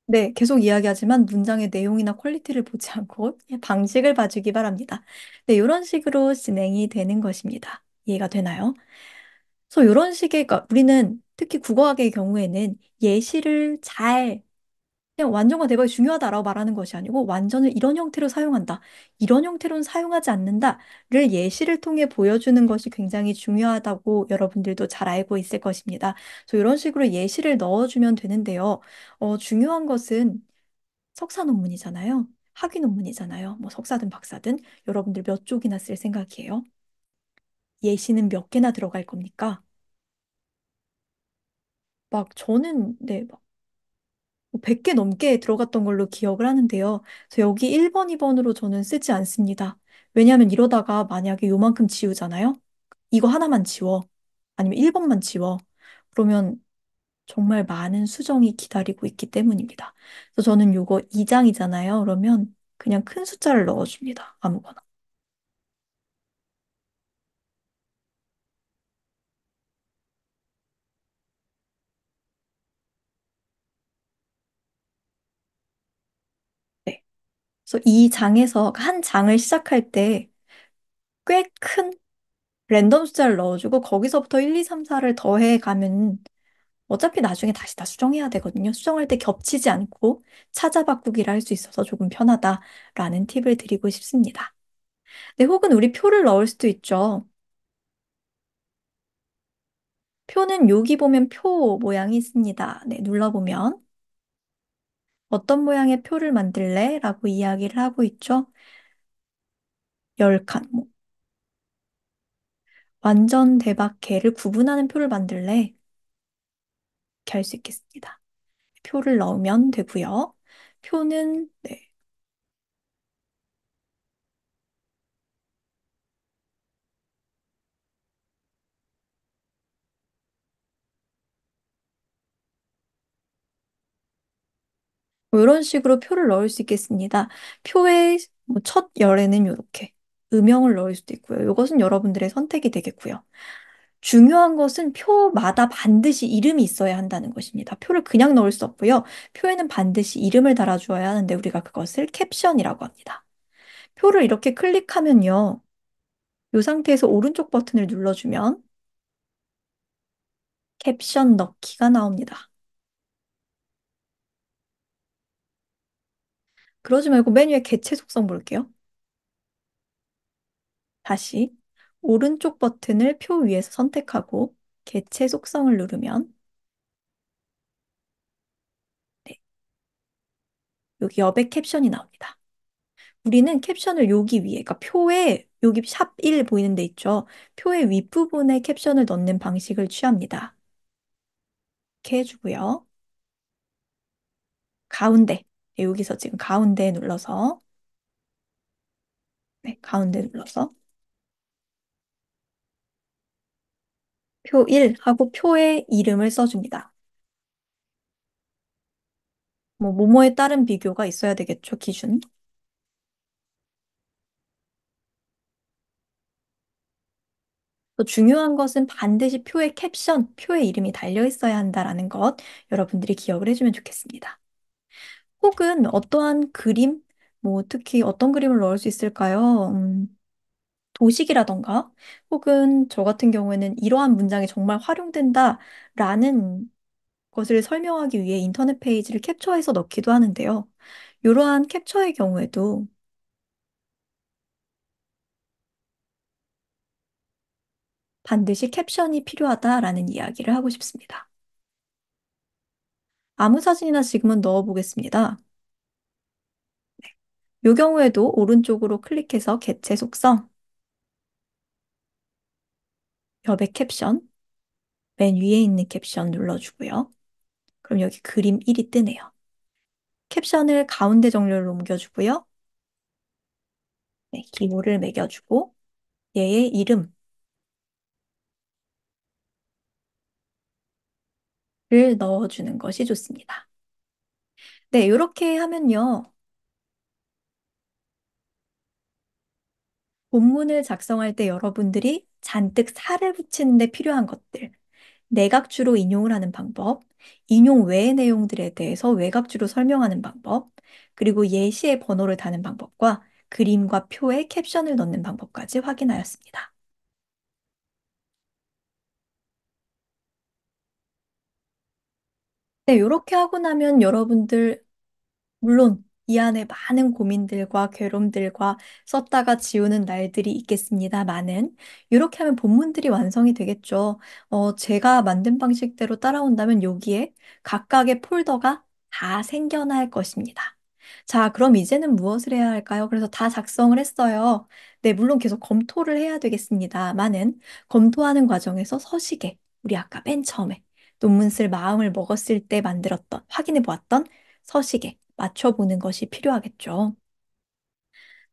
네, 계속 이야기하지만 문장의 내용이나 퀄리티를 보지 않고 방식을 봐주기 바랍니다. 네, 이런 식으로 진행이 되는 것입니다. 이해가 되나요? 그래서 이런 식의, 그러니까 우리는 특히 국어학의 경우에는 예시를 잘 그냥 완전과 대박이 중요하다라고 말하는 것이 아니고 완전을 이런 형태로 사용한다. 이런 형태로는 사용하지 않는다를 예시를 통해 보여주는 것이 굉장히 중요하다고 여러분들도 잘 알고 있을 것입니다. 그래서 이런 식으로 예시를 넣어주면 되는데요. 중요한 것은 석사 논문이잖아요. 학위 논문이잖아요. 뭐 석사든 박사든 여러분들 몇 쪽이나 쓸 생각이에요? 예시는 몇 개나 들어갈 겁니까? 막 저는 네, 100개 넘게 들어갔던 걸로 기억을 하는데요. 그래서 여기 1번, 2번으로 저는 쓰지 않습니다. 왜냐하면 이러다가 만약에 요만큼 지우잖아요? 이거 하나만 지워. 아니면 1번만 지워. 그러면 정말 많은 수정이 기다리고 있기 때문입니다. 그래서 저는 요거 2장이잖아요. 그러면 그냥 큰 숫자를 넣어줍니다. 아무거나. 네. 그래서 이 장에서 한 장을 시작할 때 꽤 큰 랜덤 숫자를 넣어주고 거기서부터 1, 2, 3, 4를 더해 가면 어차피 나중에 다시 다 수정해야 되거든요. 수정할 때 겹치지 않고 찾아 바꾸기를 할 수 있어서 조금 편하다라는 팁을 드리고 싶습니다. 네, 혹은 우리 표를 넣을 수도 있죠. 표는 여기 보면 표 모양이 있습니다. 네, 눌러보면 어떤 모양의 표를 만들래? 라고 이야기를 하고 있죠. 10칸. 뭐, 완전 대박 개를 구분하는 표를 만들래? 이렇게 할 수 있겠습니다. 표를 넣으면 되고요. 표는 네, 뭐 이런 식으로 표를 넣을 수 있겠습니다. 표의 뭐첫 열에는 이렇게 음영을 넣을 수도 있고요. 이것은 여러분들의 선택이 되겠고요. 중요한 것은 표마다 반드시 이름이 있어야 한다는 것입니다. 표를 그냥 넣을 수 없고요. 표에는 반드시 이름을 달아주어야 하는데 우리가 그것을 캡션이라고 합니다. 표를 이렇게 클릭하면요. 이 상태에서 오른쪽 버튼을 눌러주면 캡션 넣기가 나옵니다. 그러지 말고 메뉴의 개체 속성 볼게요. 다시 오른쪽 버튼을 표 위에서 선택하고 개체 속성을 누르면 네, 여기 여백 캡션이 나옵니다. 우리는 캡션을 여기 위에, 그러니까 표에 여기 샵 1 보이는 데 있죠. 표의 윗부분에 캡션을 넣는 방식을 취합니다. 이렇게 해주고요. 가운데, 네, 여기서 지금 가운데 눌러서 네, 가운데 눌러서 표 1 하고 표의 이름을 써줍니다. 뭐 뭐뭐에 따른 비교가 있어야 되겠죠, 기준. 또 중요한 것은 반드시 표의 캡션, 표의 이름이 달려 있어야 한다라는 것 여러분들이 기억을 해주면 좋겠습니다. 혹은 어떠한 그림, 뭐 특히 어떤 그림을 넣을 수 있을까요? 도식이라던가 혹은 저 같은 경우에는 이러한 문장이 정말 활용된다라는 것을 설명하기 위해 인터넷 페이지를 캡처해서 넣기도 하는데요. 이러한 캡처의 경우에도 반드시 캡션이 필요하다라는 이야기를 하고 싶습니다. 아무 사진이나 지금은 넣어보겠습니다. 이 경우에도 오른쪽으로 클릭해서 개체 속성, 여백 캡션, 맨 위에 있는 캡션 눌러주고요. 그럼 여기 그림 1이 뜨네요. 캡션을 가운데 정렬로 옮겨주고요. 네, 기호를 매겨주고 얘의 이름을 넣어주는 것이 좋습니다. 네, 이렇게 하면요. 본문을 작성할 때 여러분들이 잔뜩 살을 붙이는 데 필요한 것들, 내각주로 인용을 하는 방법, 인용 외의 내용들에 대해서 외각주로 설명하는 방법, 그리고 예시의 번호를 다는 방법과 그림과 표에 캡션을 넣는 방법까지 확인하였습니다. 네, 이렇게 하고 나면 여러분들 물론 이 안에 많은 고민들과 괴로움들과 썼다가 지우는 날들이 있겠습니다만은 이렇게 하면 본문들이 완성이 되겠죠. 제가 만든 방식대로 따라온다면 여기에 각각의 폴더가 다 생겨날 것입니다. 자, 그럼 이제는 무엇을 해야 할까요? 그래서 다 작성을 했어요. 네, 물론 계속 검토를 해야 되겠습니다만은 검토하는 과정에서 서식에 우리 아까 맨 처음에 논문 쓸 마음을 먹었을 때 만들었던 확인해 보았던 서식에 맞춰보는 것이 필요하겠죠.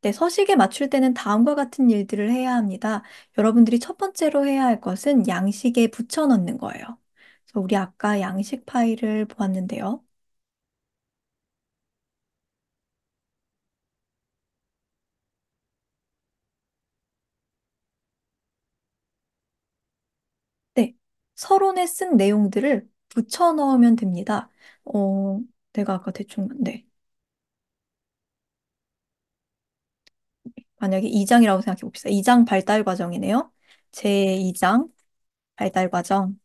네, 서식에 맞출 때는 다음과 같은 일들을 해야 합니다. 여러분들이 첫 번째로 해야 할 것은 양식에 붙여 넣는 거예요. 그래서 우리 아까 양식 파일을 보았는데요. 네, 서론에 쓴 내용들을 붙여 넣으면 됩니다. 어, 내가 아까 대충, 네. 만약에 2장이라고 생각해 봅시다. 2장 발달 과정이네요. 제 2장 발달 과정.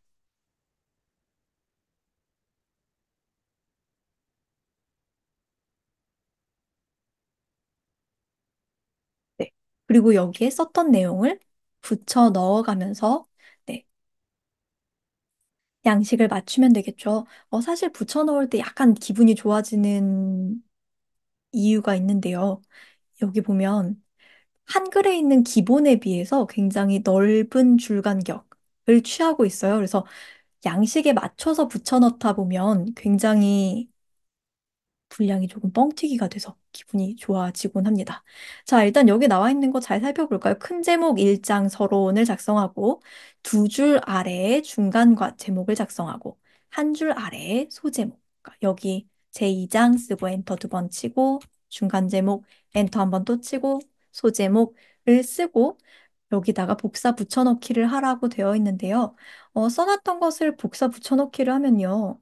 네. 그리고 여기에 썼던 내용을 붙여 넣어가면서 네, 양식을 맞추면 되겠죠. 사실 붙여 넣을 때 약간 기분이 좋아지는 이유가 있는데요. 여기 보면 한글에 있는 기본에 비해서 굉장히 넓은 줄 간격을 취하고 있어요. 그래서 양식에 맞춰서 붙여 넣다 보면 굉장히 분량이 조금 뻥튀기가 돼서 기분이 좋아지곤 합니다. 자, 일단 여기 나와 있는 거 잘 살펴볼까요? 큰 제목 1장 서론을 작성하고 두 줄 아래에 중간과 제목을 작성하고 한 줄 아래에 소제목. 그러니까 여기 제2장 쓰고 엔터 두 번 치고 중간 제목 엔터 한 번 또 치고 소제목을 쓰고 여기다가 복사 붙여넣기를 하라고 되어 있는데요. 써놨던 것을 복사 붙여넣기를 하면요.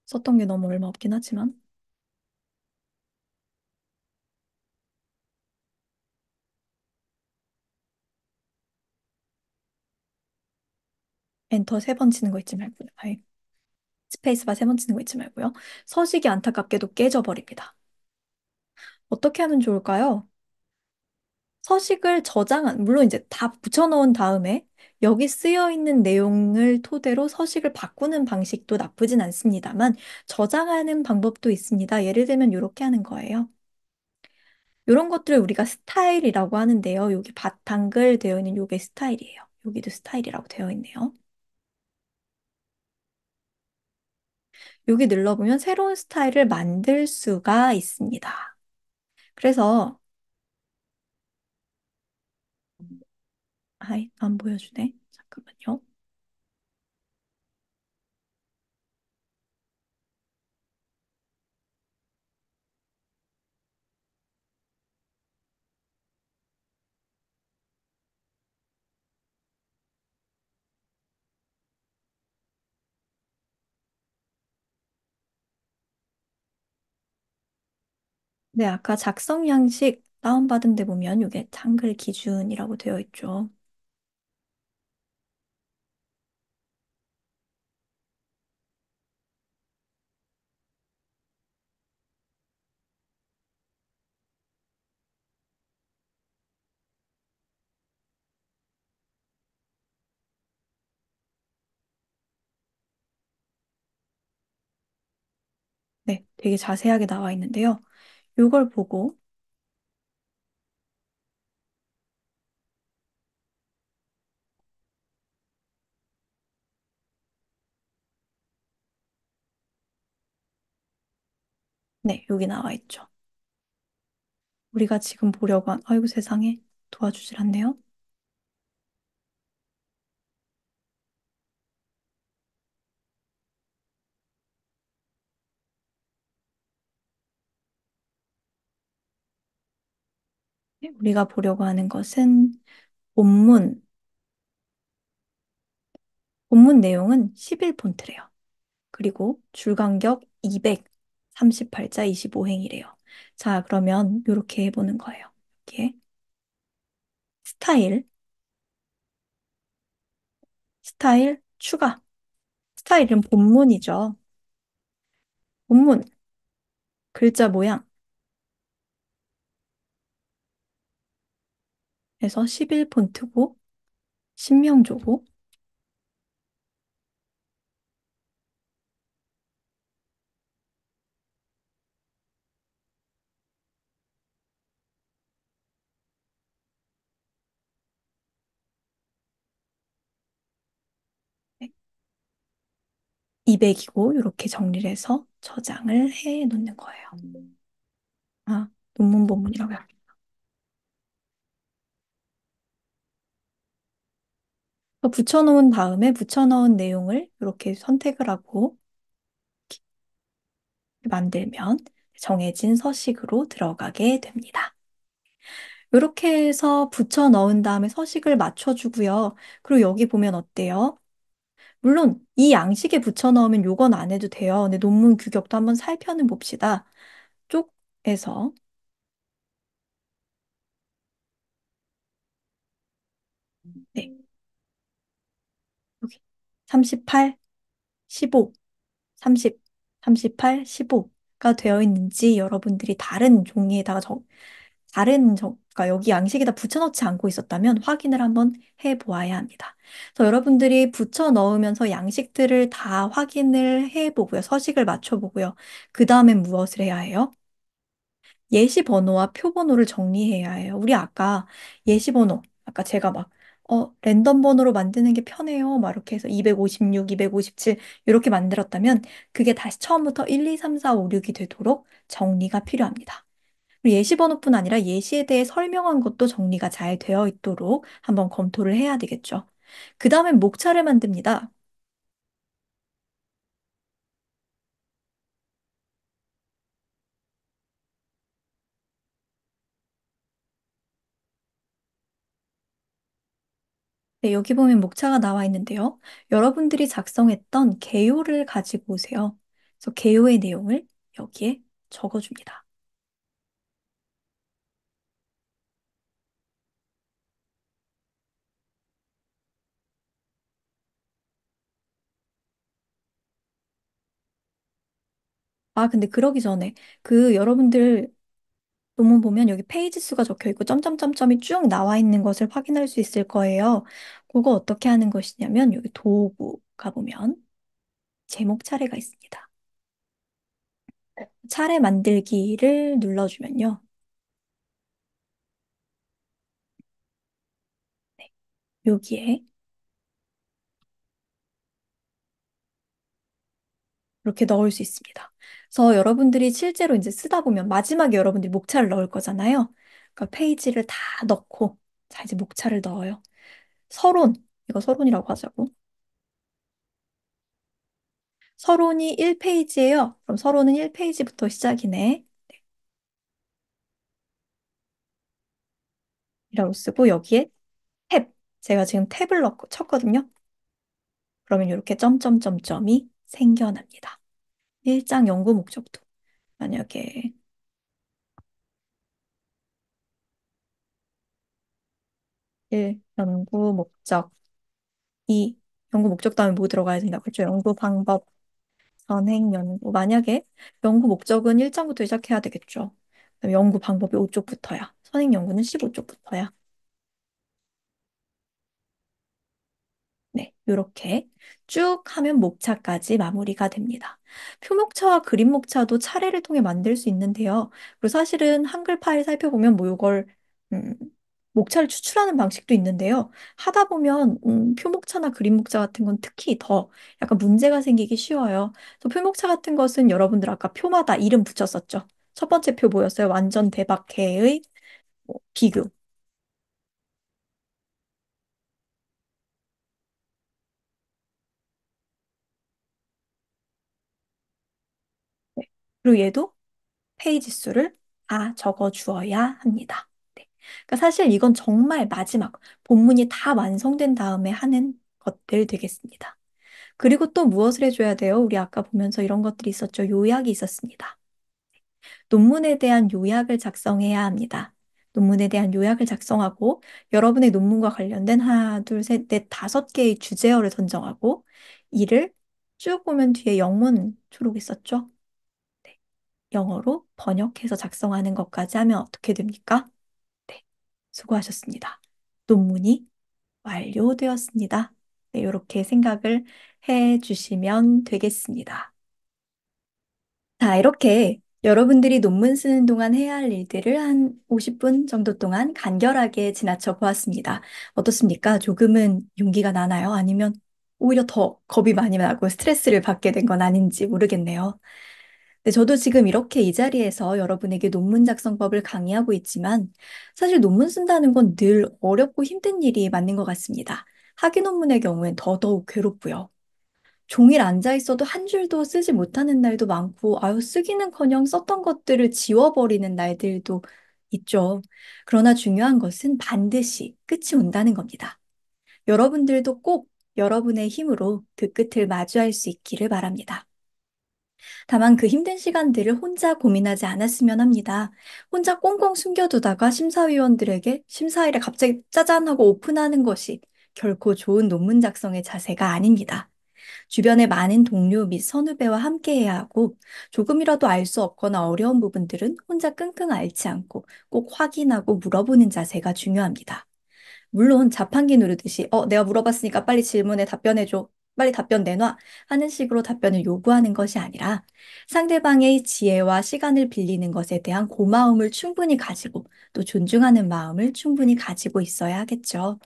썼던 게 너무 얼마 없긴 하지만 엔터 세 번 치는 거 잊지 말고요. 아이, 스페이스바 세 번 치는 거 잊지 말고요. 서식이 안타깝게도 깨져버립니다. 어떻게 하면 좋을까요? 서식을 저장한, 물론 이제 다 붙여넣은 다음에 여기 쓰여 있는 내용을 토대로 서식을 바꾸는 방식도 나쁘진 않습니다만 저장하는 방법도 있습니다. 예를 들면 이렇게 하는 거예요. 이런 것들을 우리가 스타일이라고 하는데요. 여기 바탕글 되어 있는 요게 스타일이에요. 여기도 스타일이라고 되어 있네요. 여기 눌러보면 새로운 스타일을 만들 수가 있습니다. 그래서, 아이, 안 보여주네. 잠깐만요. 네, 아까 작성 양식 다운받은 데 보면 이게 한글 기준이라고 되어 있죠. 네, 되게 자세하게 나와 있는데요. 이걸 보고, 네, 여기 나와 있죠. 우리가 지금 보려고 아이고 세상에 도와주질 않네요. 네, 우리가 보려고 하는 것은 본문, 본문 내용은 11폰트래요. 그리고 줄 간격 238자 25행이래요. 자, 그러면 이렇게 해보는 거예요. 이렇게 스타일, 스타일 추가. 스타일은 본문이죠. 본문, 글자 모양에서 11폰트고, 신명조고, 200이고, 이렇게 정리를 해서 저장을 해 놓는 거예요. 아, 논문 본문이라고 해요. 붙여놓은 다음에 붙여넣은 내용을 이렇게 선택을 하고 만들면 정해진 서식으로 들어가게 됩니다. 이렇게 해서 붙여 넣은 다음에 서식을 맞춰주고요. 그리고 여기 보면 어때요? 물론 이 양식에 붙여 넣으면 요건 안 해도 돼요. 근데 논문 규격도 한번 살펴는 봅시다. 쪽에서 네, 여기 38, 15, 30, 38, 15가 되어 있는지 여러분들이 다른 종이에다가 그러니까 여기 양식에다 붙여넣지 않고 있었다면 확인을 한번 해 보아야 합니다. 그래서 여러분들이 붙여 넣으면서 양식들을 다 확인을 해 보고요. 서식을 맞춰 보고요. 그 다음엔 무엇을 해야 해요? 예시 번호와 표 번호를 정리해야 해요. 우리 아까 예시 번호, 아까 제가 막, 랜덤 번호로 만드는 게 편해요. 막 이렇게 해서 256, 257 이렇게 만들었다면 그게 다시 처음부터 1, 2, 3, 4, 5, 6이 되도록 정리가 필요합니다. 그리고 예시 번호뿐 아니라 예시에 대해 설명한 것도 정리가 잘 되어 있도록 한번 검토를 해야 되겠죠. 그 다음엔 목차를 만듭니다. 네, 여기 보면 목차가 나와 있는데요. 여러분들이 작성했던 개요를 가지고 오세요. 그래서 개요의 내용을 여기에 적어줍니다. 아, 근데 그러기 전에 여러분들 논문 보면 여기 페이지 수가 적혀 있고 점점점점이 쭉 나와 있는 것을 확인할 수 있을 거예요. 그거 어떻게 하는 것이냐면 여기 도구 가보면 제목 차례가 있습니다. 차례 만들기를 눌러주면요. 네, 여기에 이렇게 넣을 수 있습니다. 그래서 여러분들이 실제로 이제 쓰다 보면 마지막에 여러분들이 목차를 넣을 거잖아요. 그러니까 페이지를 다 넣고 자 이제 목차를 넣어요. 서론 이거 서론이라고 하자고. 서론이 1페이지예요. 그럼 서론은 1페이지부터 시작이네. 이라고 쓰고 여기에 탭 제가 지금 탭을 넣고 쳤거든요. 그러면 이렇게 점점점점이 생겨납니다. 일장 연구 목적도 만약에 1. 연구 목적 2. 연구 목적 다음에 뭐 들어가야 된다고 했죠? 연구 방법, 선행 연구. 만약에 연구 목적은 1장부터 시작해야 되겠죠. 그다음에 연구 방법이 5쪽부터야. 선행 연구는 15쪽부터야. 네, 이렇게 쭉 하면 목차까지 마무리가 됩니다. 표목차와 그림 목차도 차례를 통해 만들 수 있는데요. 그리고 사실은 한글 파일 살펴보면 뭐 이걸 음, 목차를 추출하는 방식도 있는데요. 하다 보면 표목차나 그림 목차 같은 건 특히 더 약간 문제가 생기기 쉬워요. 그래서 표목차 같은 것은 여러분들 아까 표마다 이름 붙였었죠. 첫 번째 표 뭐였어요? 완전 대박 개의 비교. 네. 그리고 얘도 페이지 수를 다 적어 주어야 합니다. 네. 그러니까 사실 이건 정말 마지막 본문이 다 완성된 다음에 하는 것들 되겠습니다. 그리고 또 무엇을 해줘야 돼요? 우리 아까 보면서 이런 것들이 있었죠. 요약이 있었습니다. 논문에 대한 요약을 작성해야 합니다. 논문에 대한 요약을 작성하고 여러분의 논문과 관련된 하나, 둘, 셋, 넷, 다섯 개의 주제어를 선정하고 이를 쭉 보면 뒤에 영문 초록 있었죠? 네. 영어로 번역해서 작성하는 것까지 하면 어떻게 됩니까? 네. 수고하셨습니다. 논문이 완료되었습니다. 네, 이렇게 생각을 해 주시면 되겠습니다. 자, 이렇게 여러분들이 논문 쓰는 동안 해야 할 일들을 한 50분 정도 동안 간결하게 지나쳐 보았습니다. 어떻습니까? 조금은 용기가 나나요? 아니면 오히려 더 겁이 많이 나고 스트레스를 받게 된 건 아닌지 모르겠네요. 네, 저도 지금 이렇게 이 자리에서 여러분에게 논문 작성법을 강의하고 있지만 사실 논문 쓴다는 건 늘 어렵고 힘든 일이 맞는 것 같습니다. 학위 논문의 경우엔 더더욱 괴롭고요. 종일 앉아 있어도 한 줄도 쓰지 못하는 날도 많고, 아유, 쓰기는커녕 썼던 것들을 지워버리는 날들도 있죠. 그러나 중요한 것은 반드시 끝이 온다는 겁니다. 여러분들도 꼭 여러분의 힘으로 그 끝을 마주할 수 있기를 바랍니다. 다만 그 힘든 시간들을 혼자 고민하지 않았으면 합니다. 혼자 꽁꽁 숨겨두다가 심사위원들에게 심사일에 갑자기 짜잔 하고 오픈하는 것이 결코 좋은 논문 작성의 자세가 아닙니다. 주변의 많은 동료 및 선후배와 함께해야 하고 조금이라도 알 수 없거나 어려운 부분들은 혼자 끙끙 앓지 않고 꼭 확인하고 물어보는 자세가 중요합니다. 물론 자판기 누르듯이 내가 물어봤으니까 빨리 질문에 답변해줘. 빨리 답변 내놔. 하는 식으로 답변을 요구하는 것이 아니라 상대방의 지혜와 시간을 빌리는 것에 대한 고마움을 충분히 가지고 또 존중하는 마음을 충분히 가지고 있어야 하겠죠.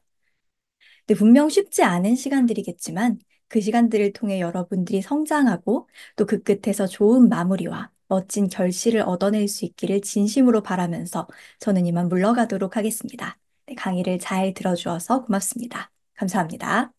근데 분명 쉽지 않은 시간들이겠지만 그 시간들을 통해 여러분들이 성장하고 또 그 끝에서 좋은 마무리와 멋진 결실을 얻어낼 수 있기를 진심으로 바라면서 저는 이만 물러가도록 하겠습니다. 네, 강의를 잘 들어주어서 고맙습니다. 감사합니다.